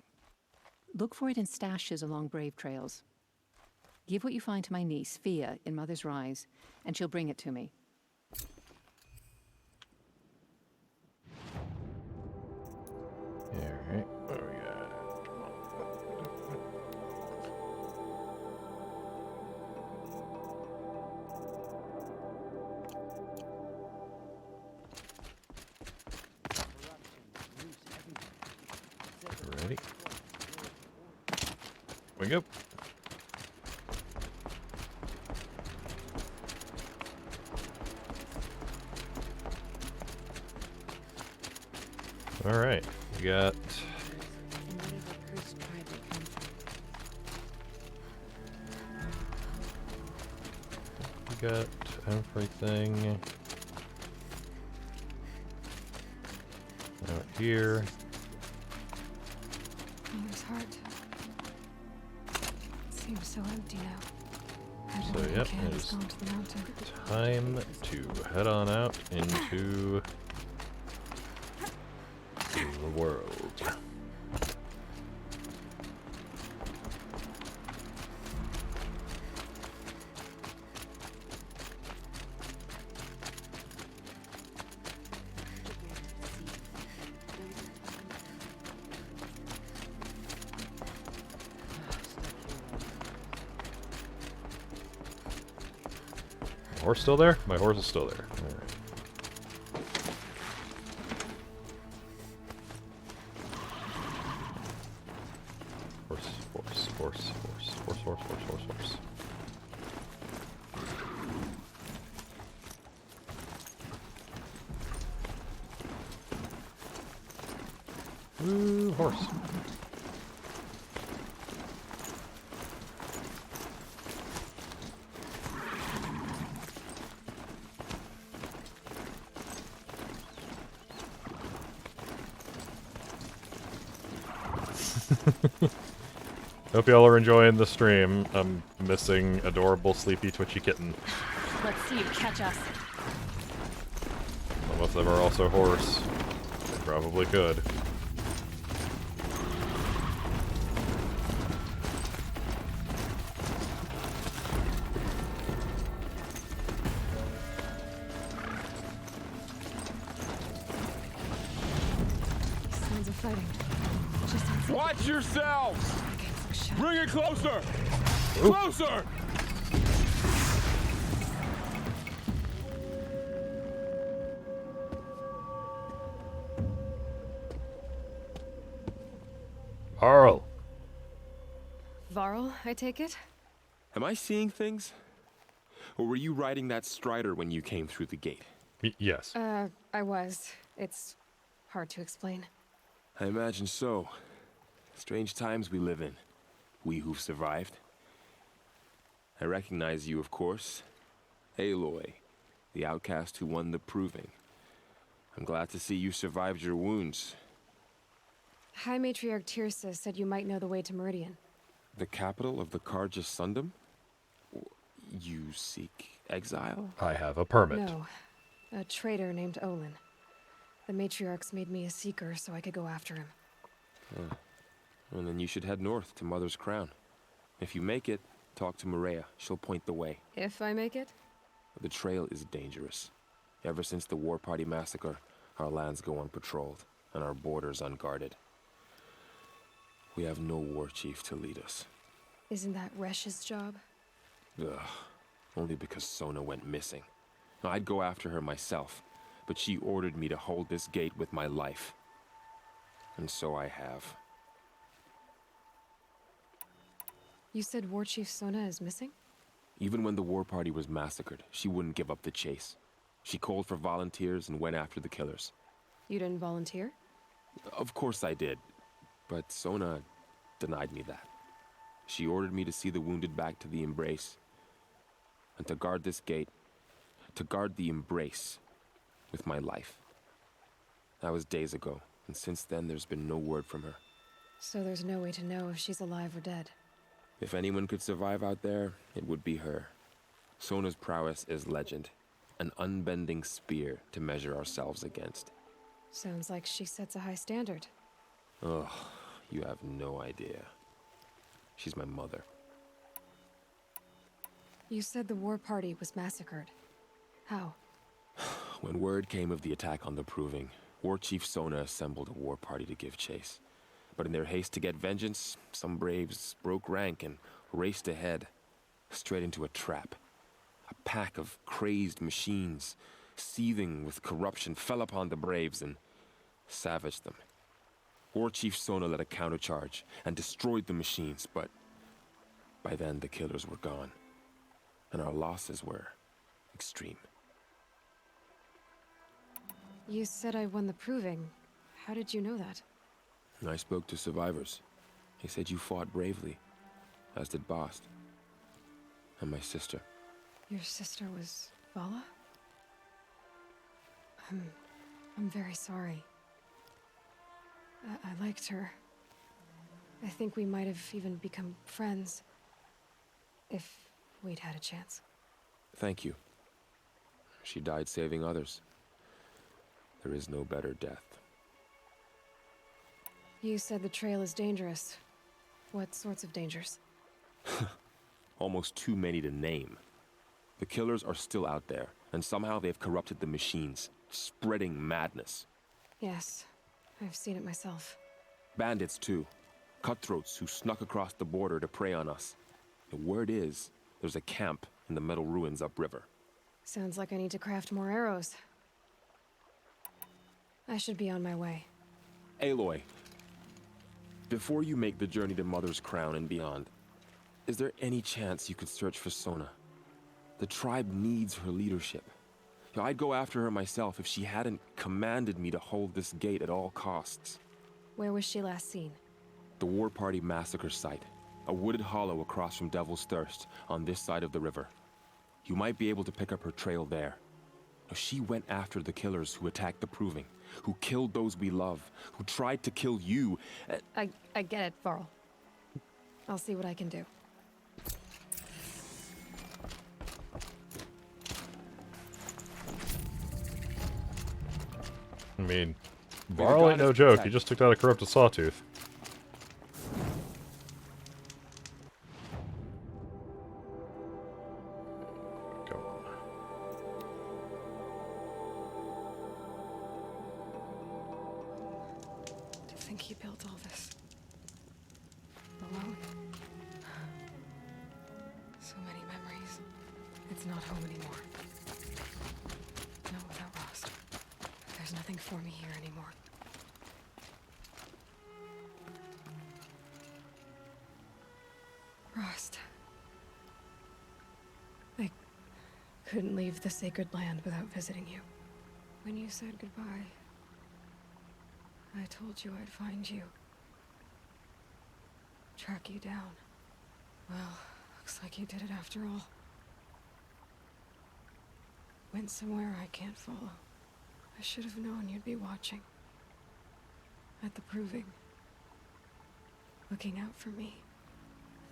Look for it in stashes along brave trails. Give what you find to my niece, Fia, in Mother's Rise, and she'll bring it to me. Alright, what do we got? Ready? We go. All right, we got. We got everything out here. Mother's heart. It seems so empty now. So Everyone who yep, can has it's gone to the mountain. time to head on out into the world. Horse still there? My horse is still there. All right. Horse, horse, horse, horse, horse, horse, horse, horse, horse. Ooh, horse. Hope y'all are enjoying the stream. I'm missing adorable, sleepy, twitchy kitten. Let's see you catch us. Some of them are also horse. They probably could. Sounds of fighting. Just outside. Watch yourselves! Bring it closer! Ooh. Closer! Varl. Varl, I take it? Am I seeing things? Or were you riding that strider when you came through the gate? Yes. I was. It's hard to explain. I imagine so. Strange times we live in. We who've survived. I recognize you, of course. Aloy, the outcast who won the proving. I'm glad to see you survived your wounds. High Matriarch Tirsa said you might know the way to Meridian. The capital of the Carja Sundom? You seek exile? I have a permit. No. A traitor named Olin. The Matriarchs made me a seeker so I could go after him. Well, then you should head north to Mother's Crown. If you make it, talk to Maria. She'll point the way. If I make it? The trail is dangerous. Ever since the War Party massacre, our lands go unpatrolled, and our borders unguarded. We have no war chief to lead us. Isn't that Resh's job? Ugh. Only because Sona went missing. Now, I'd go after her myself, but she ordered me to hold this gate with my life. And so I have. You said War Chief Sona is missing? Even when the War Party was massacred, she wouldn't give up the chase. She called for volunteers and went after the killers. You didn't volunteer? Of course I did, but Sona denied me that. She ordered me to see the wounded back to the Embrace, and to guard this gate, to guard the Embrace with my life. That was days ago, and since then there's been no word from her. So there's no way to know if she's alive or dead. If anyone could survive out there, it would be her. Sona's prowess is legend, an unbending spear to measure ourselves against. Sounds like she sets a high standard. Ugh, you have no idea. She's my mother. You said the War Party was massacred. How? When word came of the attack on the Proving, War Chief Sona assembled a war party to give chase. But in their haste to get vengeance, some braves broke rank and raced ahead, straight into a trap. A pack of crazed machines, seething with corruption, fell upon the braves and savaged them. War Chief Sona led a countercharge and destroyed the machines, but by then the killers were gone, and our losses were extreme. You said I won the Proving. How did you know that? I spoke to survivors. They said you fought bravely, as did Bast. And my sister. Your sister was Vala? I'm very sorry. I liked her. I think we might have even become friends. If we'd had a chance. Thank you. She died saving others. There is no better death. You said the trail is dangerous. What sorts of dangers? Almost too many to name. The killers are still out there, and somehow they've corrupted the machines, spreading madness. Yes, I've seen it myself. Bandits, too. Cutthroats who snuck across the border to prey on us. The word is, there's a camp in the metal ruins upriver. Sounds like I need to craft more arrows. I should be on my way. Aloy, before you make the journey to Mother's Crown and beyond, is there any chance you could search for Sona? The tribe needs her leadership. I'd go after her myself if she hadn't commanded me to hold this gate at all costs. Where was she last seen? The War Party massacre site. A wooded hollow across from Devil's Thirst, on this side of the river. You might be able to pick up her trail there. She went after the killers who attacked the Proving, who killed those we love, who tried to kill you. I get it, Varl. I'll see what I can do. I mean, Varl ain't no joke. He just took out a corrupted sawtooth. To think he built all this alone. So many memories. It's not home anymore. Not without Rost. There's nothing for me here anymore. Rost. I couldn't leave the sacred land without visiting you. When you said goodbye, I told you I'd find you. Track you down. Well, looks like you did it after all. Went somewhere I can't follow. I should have known you'd be watching. At the proving. Looking out for me.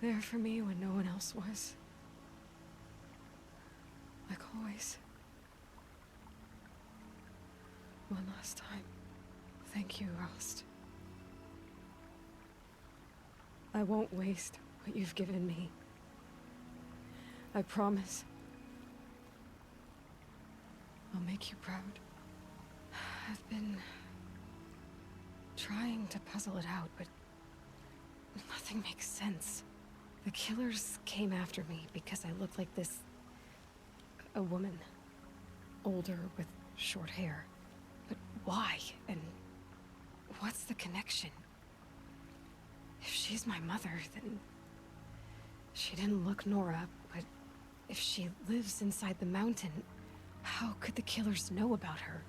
There for me when no one else was. Like always. One last time. Thank you, Rost. I won't waste what you've given me. I promise. I'll make you proud. I've been trying to puzzle it out, but nothing makes sense. The killers came after me because I look like this... a woman. Older with short hair. But why? And what's the connection? If she's my mother, then... she didn't look Nora, but if she lives inside the mountain, how could the killers know about her?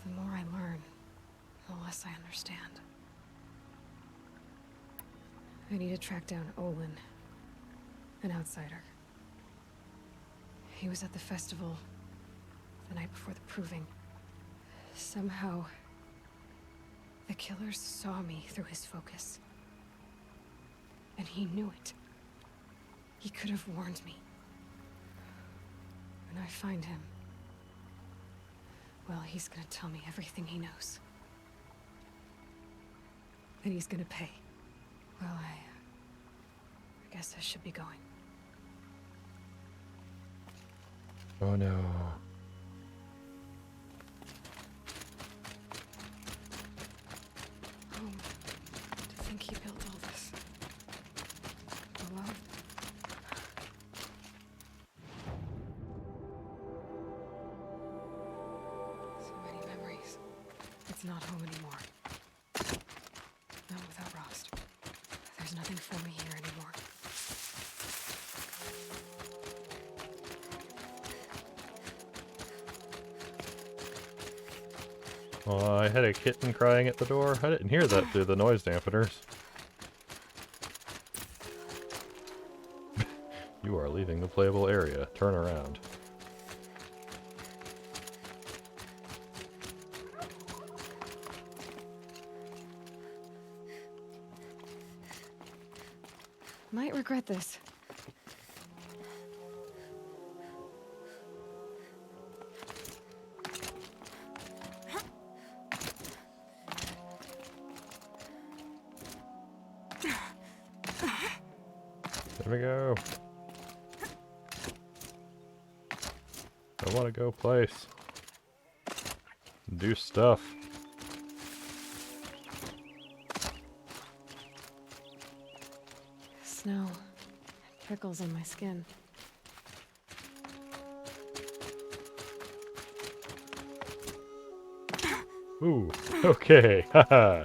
The more I learn, the less I understand. I need to track down Olin, an outsider. He was at the festival the night before the proving. Somehow, the killers saw me through his focus. And he knew it. He could have warned me. When I find him, well, he's gonna tell me everything he knows. Then he's gonna pay. Well, I guess I should be going. Oh no. To think he built all this alone. So many memories. It's not home anymore. Not without Rost. There's nothing for me here anymore. Oh, I had a kitten crying at the door. I didn't hear that through the noise dampeners. You are leaving the playable area. Turn around. Might regret this. There we go. I want to go place. Do stuff. Snow. Prickles on my skin. Ooh, okay, haha.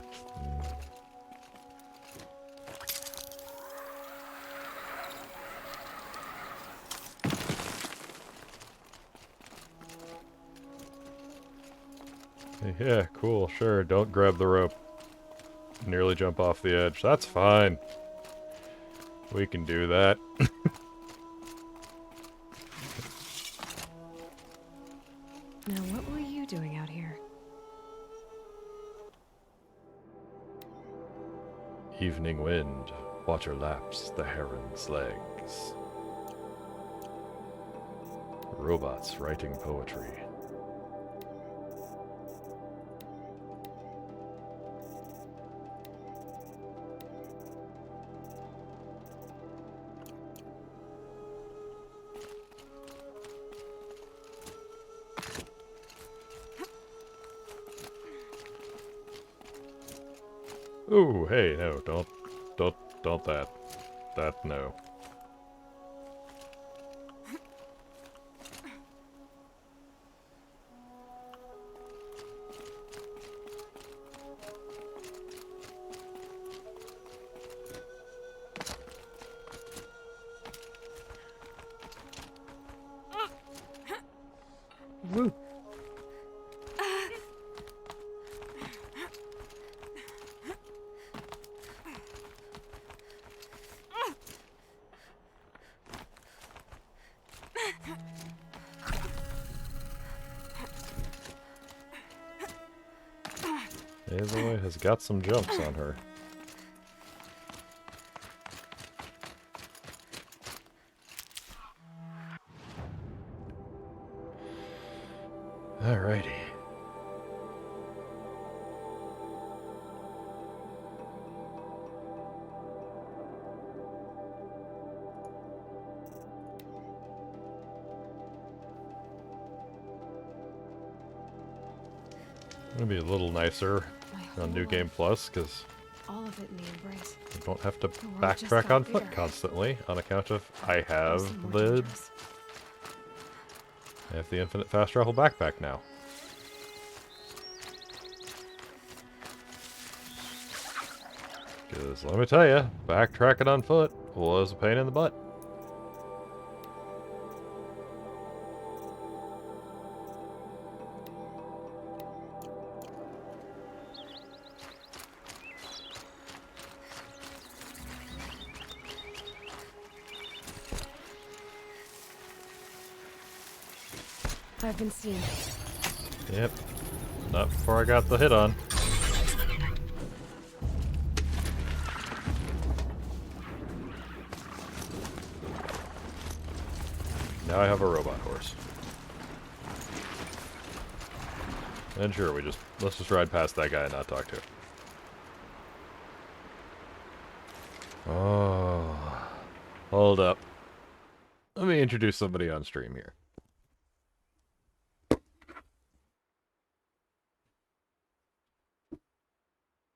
Yeah, cool, sure. Don't grab the rope. Nearly jump off the edge. That's fine. We can do that. Now, what were you doing out here? Evening wind. Water laps the heron's legs. Robots writing poetry. Ooh, hey, no, don't that, no. Woo. Aloy has got some jumps on her. Alrighty. Gonna be a little nicer on New Game Plus, because All of it in the embrace. you don't have to The world just backtrack got on foot bigger. constantly on account of I have Mostly more the dangerous. I have the infinite fast travel backpack now. Because let me tell you, backtracking on foot was a pain in the butt. I've been seen. Yep. Not before I got the hit on. Now I have a robot horse. And sure, let's just ride past that guy and not talk to him. Oh. Hold up. Let me introduce somebody on stream here.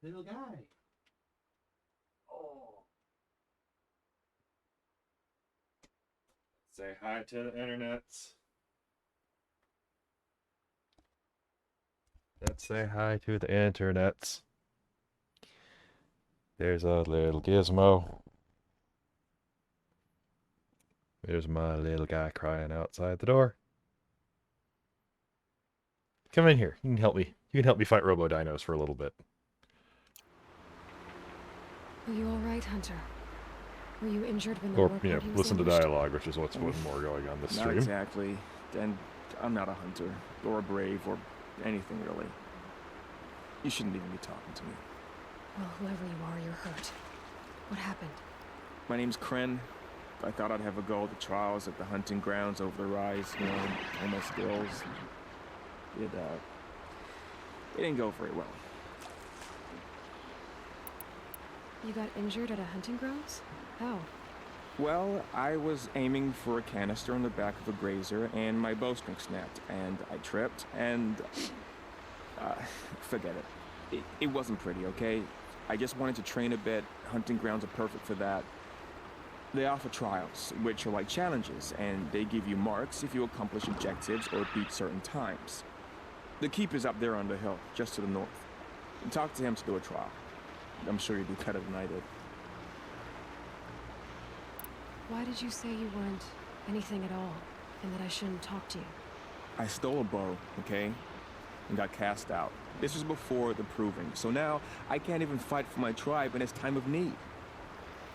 Little guy. Oh. Say hi to the internets. Let's say hi to the internets. There's a little gizmo. There's my little guy crying outside the door. Come in here. You can help me. You can help me fight Robo-Dinos for a little bit. Are you all right, Hunter? Were you injured when the Or, war you know, party was listen to ambushed? dialogue, which is what's more going on this Not stream. exactly. And I'm not a hunter, or a brave, or anything really. You shouldn't even be talking to me. Well, whoever you are, you're hurt. What happened? My name's Kren. I thought I'd have a go at the trials at the hunting grounds over the rise, you know, all my skills. It didn't go very well. You got injured at a hunting grounds? How? Well, I was aiming for a canister on the back of a grazer, and my bowstring snapped, and I tripped, and... forget it. It wasn't pretty, okay? I just wanted to train a bit. Hunting grounds are perfect for that. They offer trials, which are like challenges, and they give you marks if you accomplish objectives or beat certain times. The keeper's up there on the hill, just to the north. Talk to him to do a trial. I'm sure you'd do better than I did. Why did you say you weren't anything at all, and that I shouldn't talk to you? I stole a bow, okay? And got cast out. This was before the proving, so now I can't even fight for my tribe in its time of need.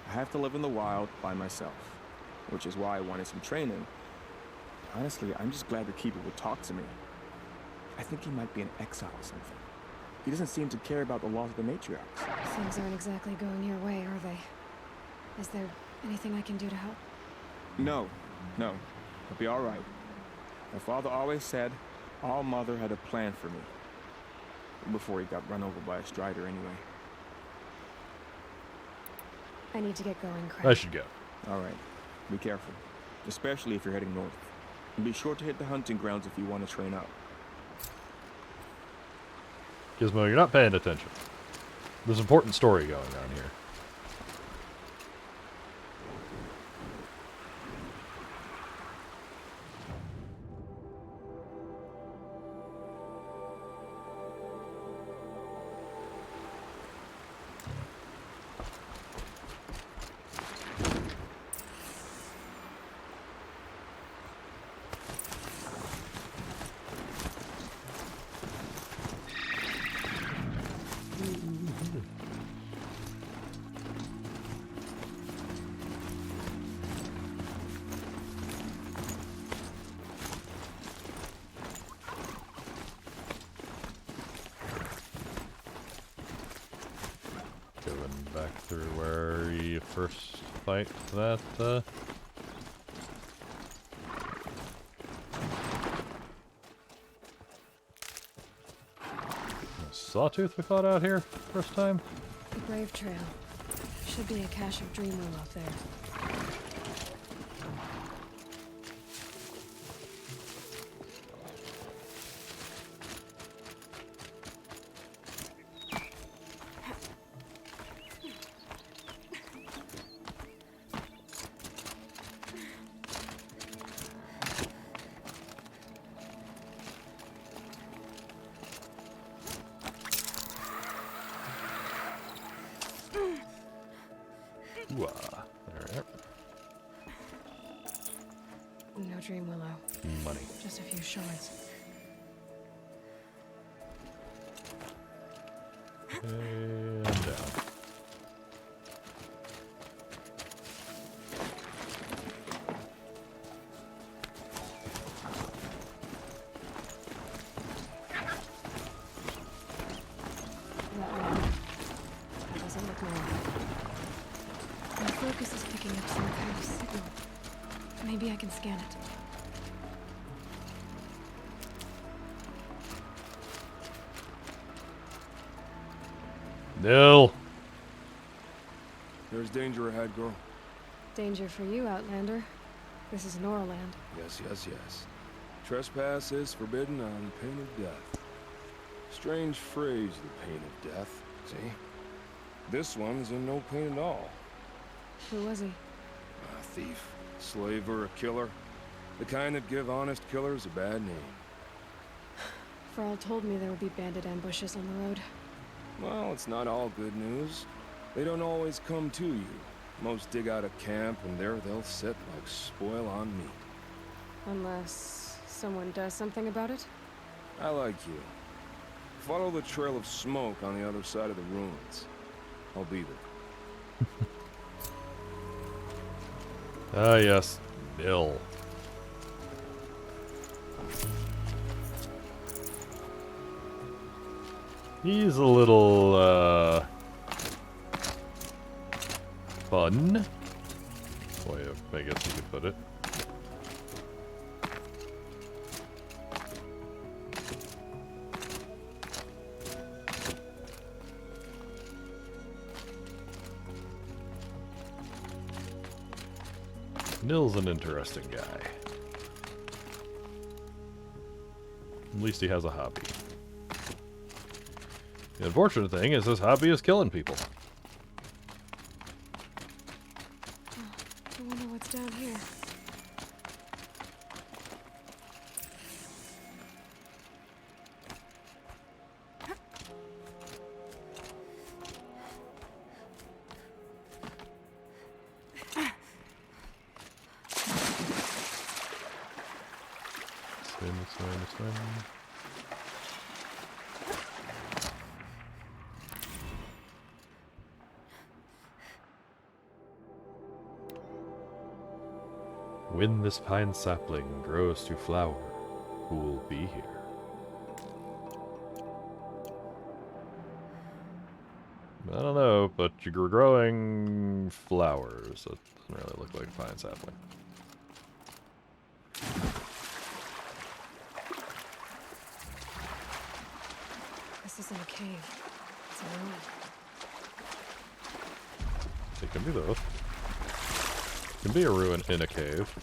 I have to live in the wild by myself, which is why I wanted some training. Honestly, I'm just glad the keeper would talk to me. I think he might be in exile or something. He doesn't seem to care about the laws of the matriarchs. Things aren't exactly going your way, are they? Is there anything I can do to help? No. I'll be all right. My father always said All Mother had a plan for me. Before he got run over by a strider, anyway. I need to get going, Craig. I should go. All right. Be careful. Especially if you're heading north. And be sure to hit the hunting grounds if you want to train up. Gizmo, you're not paying attention. There's an important story going on here. Back through where you first fight that, Sawtooth we fought out here first time? The Brave Trail. Should be a cache of Dreamwell up there. No Dream Willow. Money. Just a few shards. And down. It doesn't look normal. My focus is picking up some kind of signal. Maybe I can scan it. Nil. There's danger ahead, girl. Danger for you, Outlander. This is Noraland. Yes. Trespass is forbidden on pain of death. Strange phrase, the pain of death. See? This one's in no pain at all. Who was he? A thief, slaver, a killer. The kind that give honest killers a bad name. Thrall told me there would be bandit ambushes on the road. Well, it's not all good news. They don't always come to you. Most dig out a camp, and there they'll sit like spoil on meat. Unless someone does something about it? I like you. Follow the trail of smoke on the other side of the ruins. I'll be there. Ah, yes. Nil. He's a little, fun. Way of, I guess you could put it. Nil's an interesting guy. At least he has a hobby. The unfortunate thing is his hobby is killing people. I wonder what's down here. Swim. When this pine sapling grows to flower, who will be here? I don't know. but you're growing flowers. That doesn't really look like a pine sapling. This isn't a cave. It's a ruin. It can be both. It can be a ruin in a cave.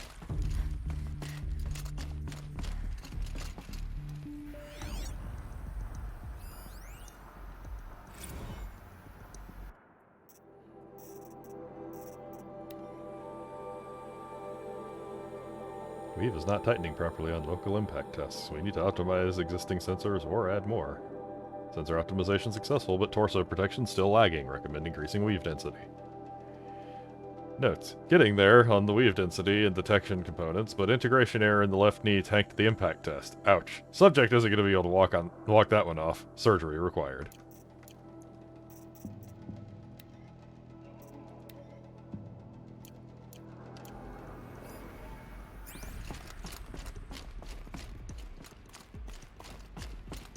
Weave is not tightening properly on local impact tests. We need to optimize existing sensors or add more. Sensor optimization successful, but torso protection still lagging. Recommend increasing weave density. Notes: getting there on the weave density and detection components, but integration error in the left knee tanked the impact test. Ouch. Subject isn't going to be able to walk that one off. Surgery required.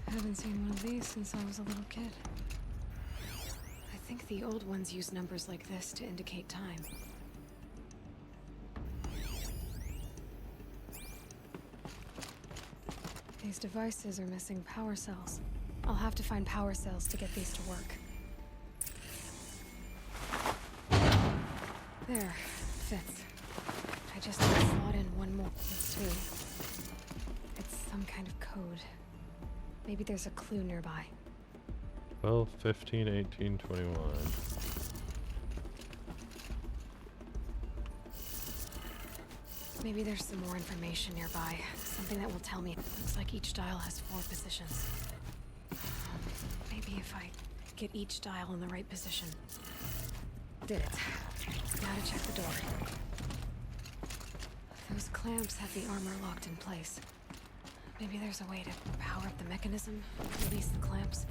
I haven't seen one of these since I was a little kid. I think the old ones use numbers like this to indicate time. These devices are missing power cells. I'll have to find power cells to get these to work. There, fits. I just need to slot in one more. It's two. It's some kind of code. Maybe there's a clue nearby. 12, 15, 18, 21. Maybe there's some more information nearby. Something that will tell me. Looks like each dial has 4 positions. Maybe if I get each dial in the right position. Did it. Now to check the door. Those clamps have the armor locked in place. Maybe there's a way to power up the mechanism, release the clamps.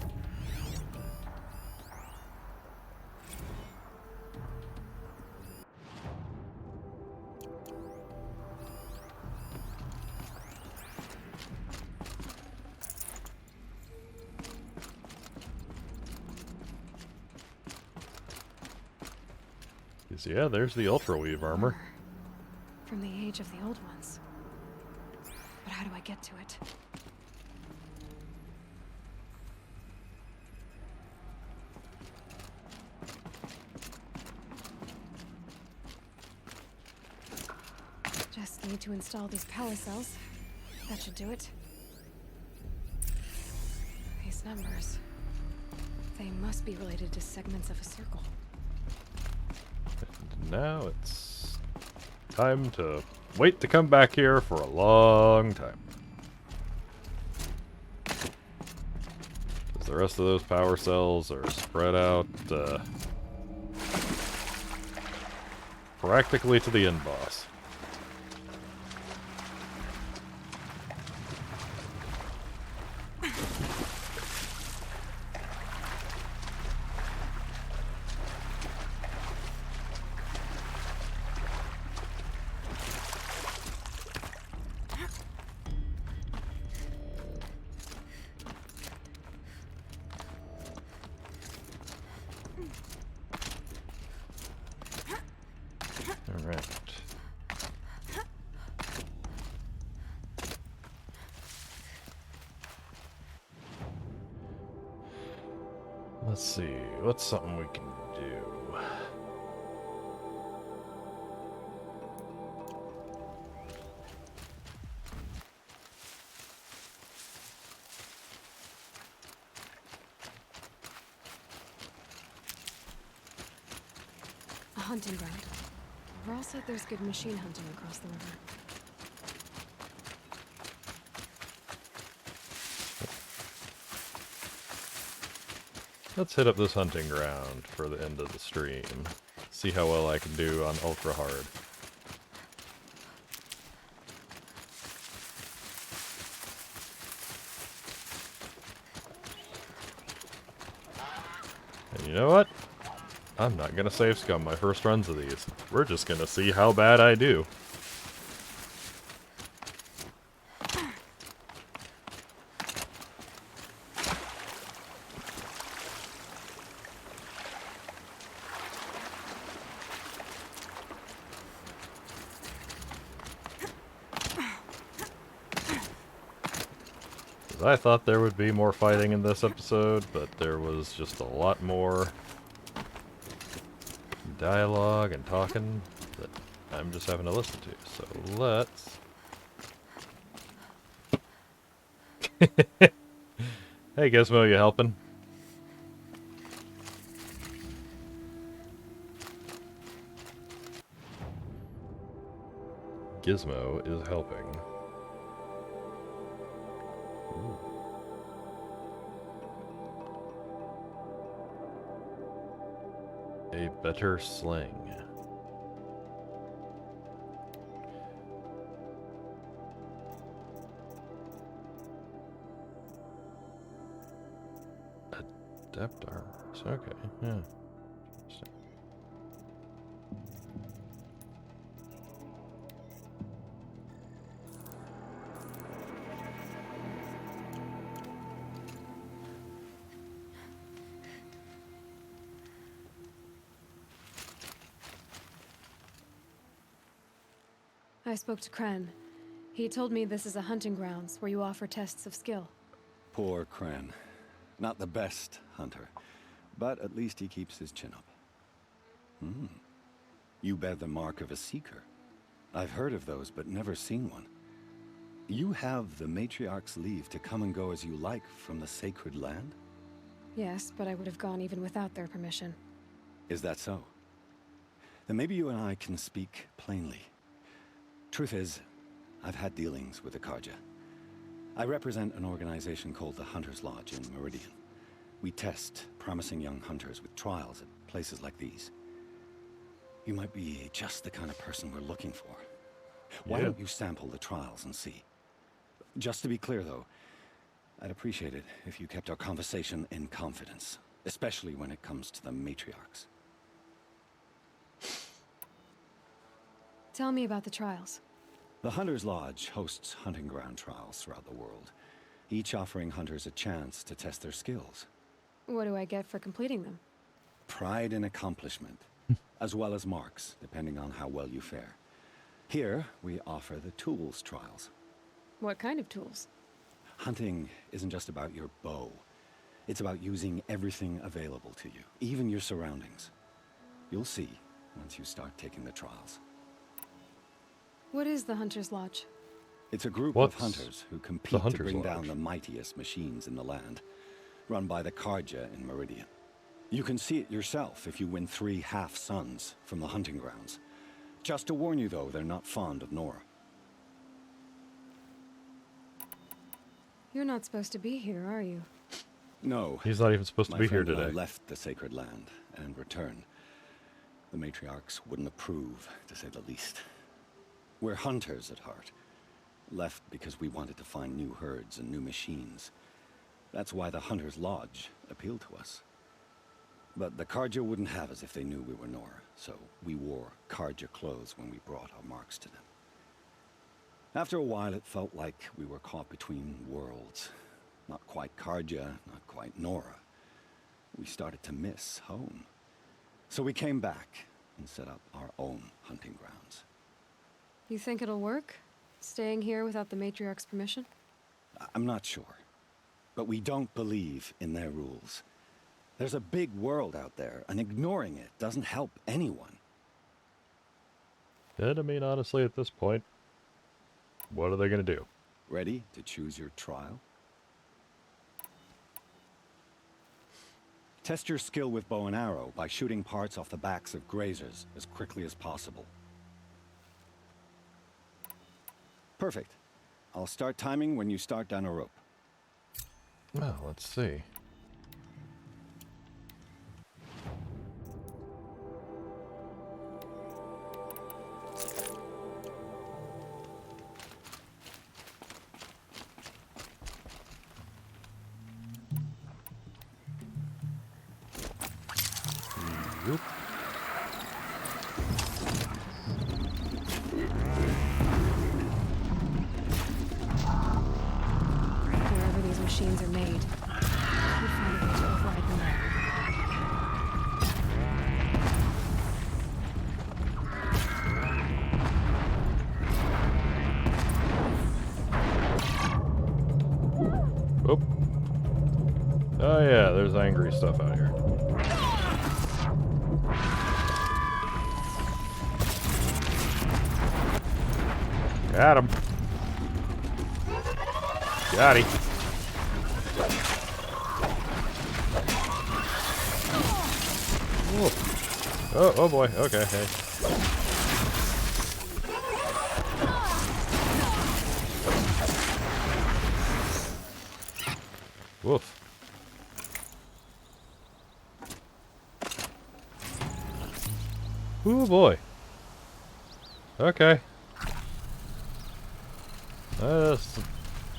Yeah, there's the Ultra Weave armor. From the age of the old ones. But how do I get to it? Just need to install these power cells. That should do it. These numbers. They must be related to segments of a circle. Now it's time to wait to come back here for a long time. Because the rest of those power cells are spread out practically to the end boss. Let's see, what's something we can do? A hunting ground. Rawl said there's good machine hunting across the river. Let's hit up this hunting ground for the end of the stream. See how well I can do on ultra hard. And you know what? I'm not gonna save scum my first runs of these. We're just gonna see how bad I do. I thought there would be more fighting in this episode, but there was just a lot more dialogue and talking that I'm just having to listen to. So let's... Hey Gizmo, you helping? Gizmo is helping. Ooh. A better sling. Adept armors. Okay, yeah. Interesting. I spoke to Kren. He told me this is a hunting grounds where you offer tests of skill. Poor Kren. Not the best hunter, but at least he keeps his chin up. You bear the mark of a seeker. I've heard of those, but never seen one. You have the Matriarch's leave to come and go as you like from the sacred land? Yes, but I would have gone even without their permission. Is that so? Then maybe you and I can speak plainly. Truth is, I've had dealings with the Carja. I represent an organization called the Hunter's Lodge in Meridian. We test promising young hunters with trials at places like these. You might be just the kind of person we're looking for. Why don't you sample the trials and see? Just to be clear, though, I'd appreciate it if you kept our conversation in confidence, especially when it comes to the Matriarchs. Tell me about the trials. The Hunter's Lodge hosts hunting ground trials throughout the world, each offering hunters a chance to test their skills. What do I get for completing them? Pride and accomplishment, as well as marks, depending on how well you fare. Here, we offer the tools trials. What kind of tools? Hunting isn't just about your bow. It's about using everything available to you, even your surroundings. You'll see once you start taking the trials. What is the Hunter's Lodge? It's a group of hunters who compete to bring down Lodge? the mightiest machines in the land, run by the Carja in Meridian. You can see it yourself if you win 3 half-suns from the hunting grounds. Just to warn you, though, they're not fond of Nora. You're not supposed to be here, are you? No. He's not even supposed to My be here friend and I today. left the sacred land and returned. The Matriarchs wouldn't approve, to say the least. We're hunters at heart. Left because we wanted to find new herds and new machines. That's why the Hunter's Lodge appealed to us. But the Carja wouldn't have us if they knew we were Nora, so we wore Carja clothes when we brought our marks to them. After a while, it felt like we were caught between worlds. Not quite Carja, not quite Nora. We started to miss home. So we came back and set up our own hunting grounds. You think it'll work? Staying here without the Matriarch's permission? I'm not sure. But we don't believe in their rules. There's a big world out there, and ignoring it doesn't help anyone. And I mean, honestly, at this point, what are they going to do? Ready to choose your trial? Test your skill with bow and arrow by shooting parts off the backs of grazers as quickly as possible. Perfect. I'll start timing when you start down a rope. Well, let's see. Yep. Wherever these machines are made, we'd find a way to override them all. There's angry stuff out here. Got him. Got him. Oh boy. Okay. Hey. Woof. Ooh boy. Okay. Let's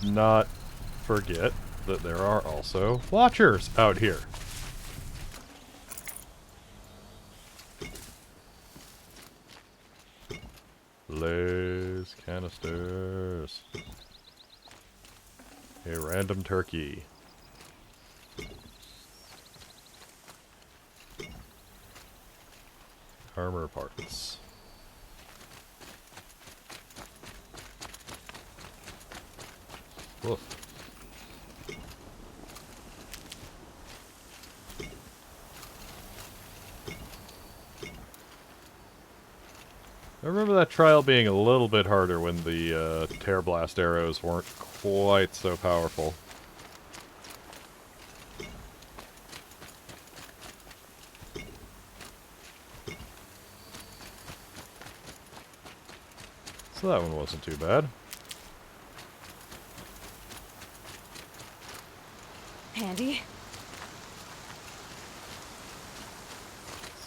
not forget that there are also watchers out here. Blaze canisters. A random turkey. Armor parts. Woof. I remember that trial being a little bit harder when the Tear Blast arrows weren't quite so powerful. So that one wasn't too bad. Handy.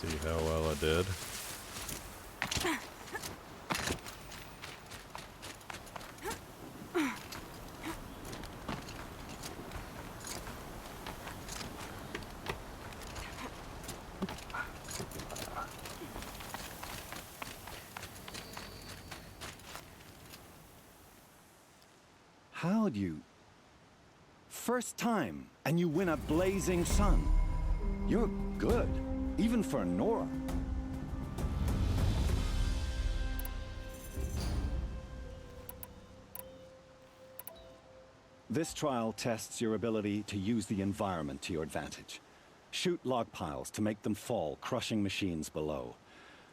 See how well I did. How'd you... First time, and you win a blazing sun. You're good, even for Nora. This trial tests your ability to use the environment to your advantage. Shoot log piles to make them fall, crushing machines below.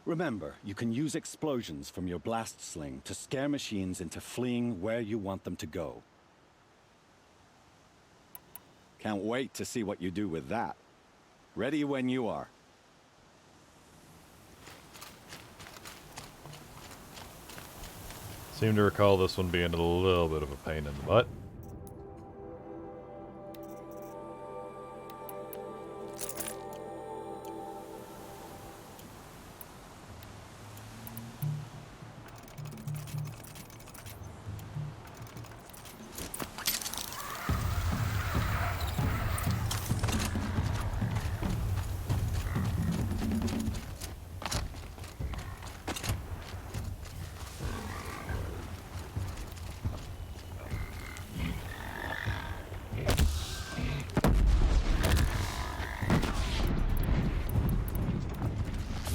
Remember, you can use explosions from your blast sling to scare machines into fleeing where you want them to go. Can't wait to see what you do with that. Ready when you are. Seem to recall this one being a little bit of a pain in the butt.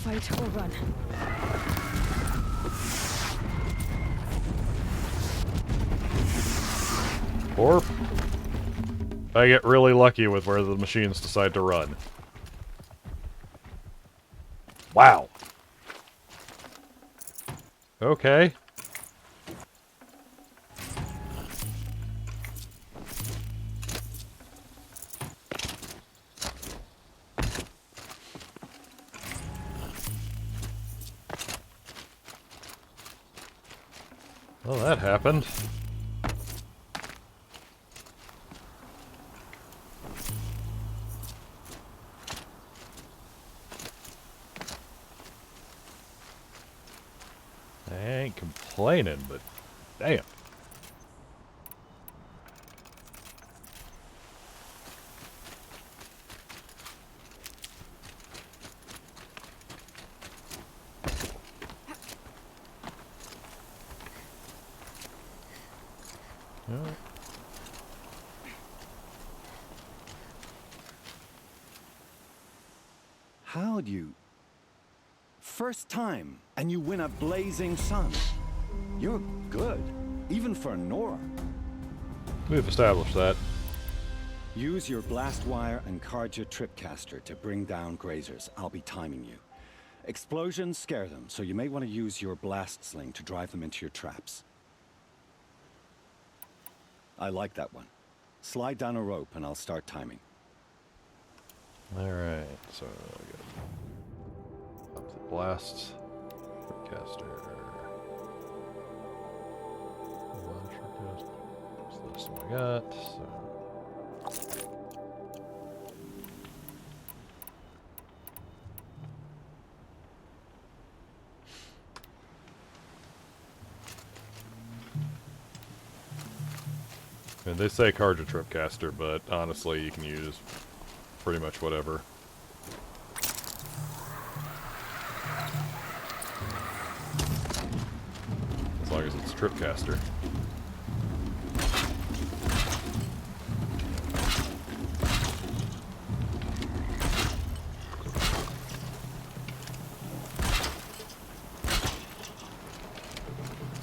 Fight or run. Or I get really lucky with where the machines decide to run. Wow. Okay. Well, that happened. I ain't complaining, but damn. How'd you... First time, and you win a blazing sun. You're good, even for Nora. We've established that. Use your blast wire and Karja tripcaster to bring down grazers. I'll be timing you. Explosions scare them, so you may want to use your blast sling to drive them into your traps. I like that one. Slide down a rope and I'll start timing. Alright, so I got up the blast, tripcaster. So this one I got, so. And they say Karja tripcaster, but honestly, you can use pretty much whatever. As long as it's tripcaster.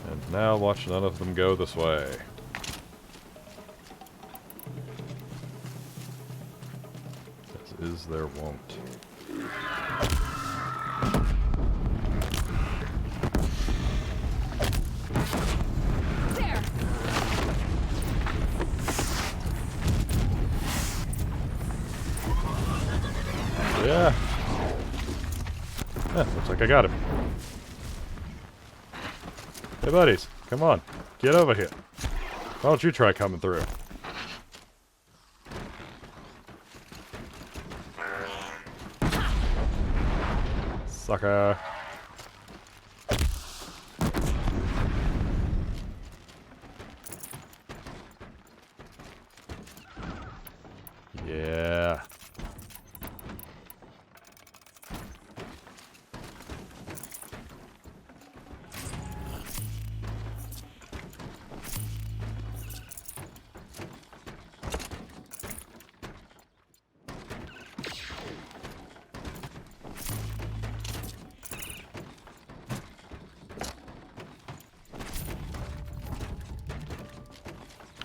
And now watch none of them go this way. Is their wont. There. Yeah. Looks like I got him. Hey buddies, come on. Get over here. Why don't you try coming through? Sucker. Yeah.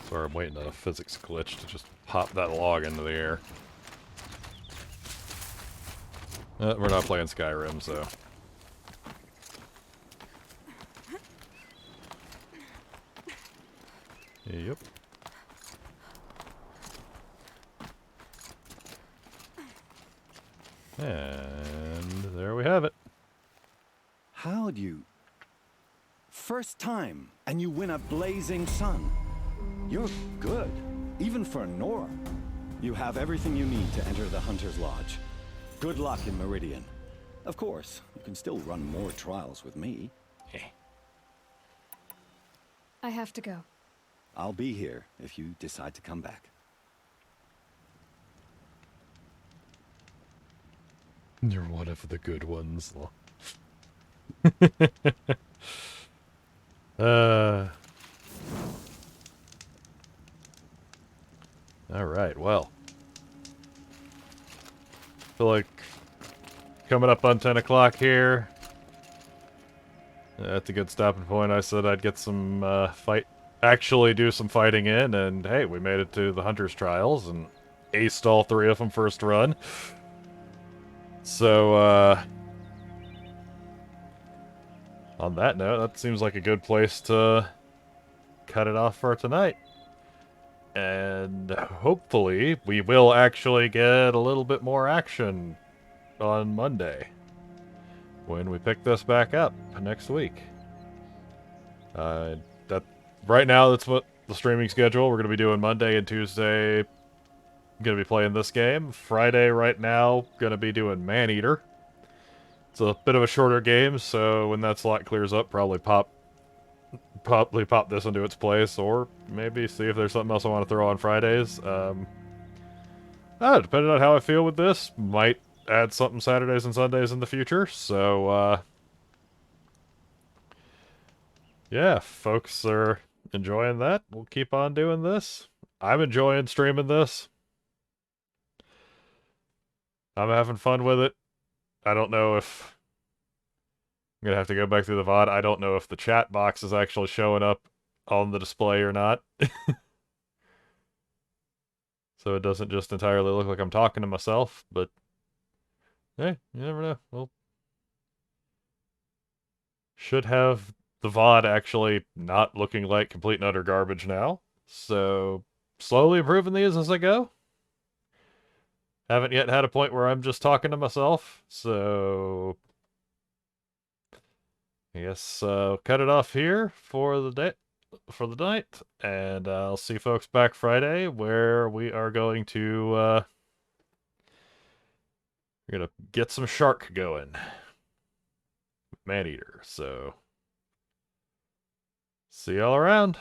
Sorry, I'm waiting on a physics glitch to just pop that log into the air. We're not playing Skyrim, so... Yep. And there we have it. How'd you... First time, and you win a blazing sun. You're good, even for Nora. You have everything you need to enter the Hunter's Lodge. Good luck in Meridian. Of course, you can still run more trials with me. I have to go. I'll be here if you decide to come back. You're one of the good ones. Alright, well. Feel like coming up on 10 o'clock here. That's a good stopping point. I said I'd get some actually do some fighting in, and hey, we made it to the Hunter's Trials and aced all 3 of them first run. So, on that note, that seems like a good place to cut it off for tonight. And hopefully we will actually get a little bit more action on Monday when we pick this back up next week. Right now, that's what the streaming schedule. We're going to be doing Monday and Tuesday. I'm going to be playing this game. Friday, right now, going to be doing Maneater. It's a bit of a shorter game, so when that slot clears up, probably pop this into its place, or maybe see if there's something else I want to throw on Fridays. Depending on how I feel with this, might add something Saturdays and Sundays in the future. So, yeah, folks are enjoying that. We'll keep on doing this. I'm enjoying streaming this. I'm having fun with it. I don't know if... I'm going to have to go back through the VOD. I don't know if the chat box is actually showing up on the display or not. So it doesn't just entirely look like I'm talking to myself, but hey, you never know. Well, should have the VOD actually not looking like complete and utter garbage now. So slowly improving these as I go. Haven't yet had a point where I'm just talking to myself, so I guess cut it off here for the day, for the night, and I'll see folks back Friday where we are going to we're gonna get some shark going. Maneater. So see y'all around.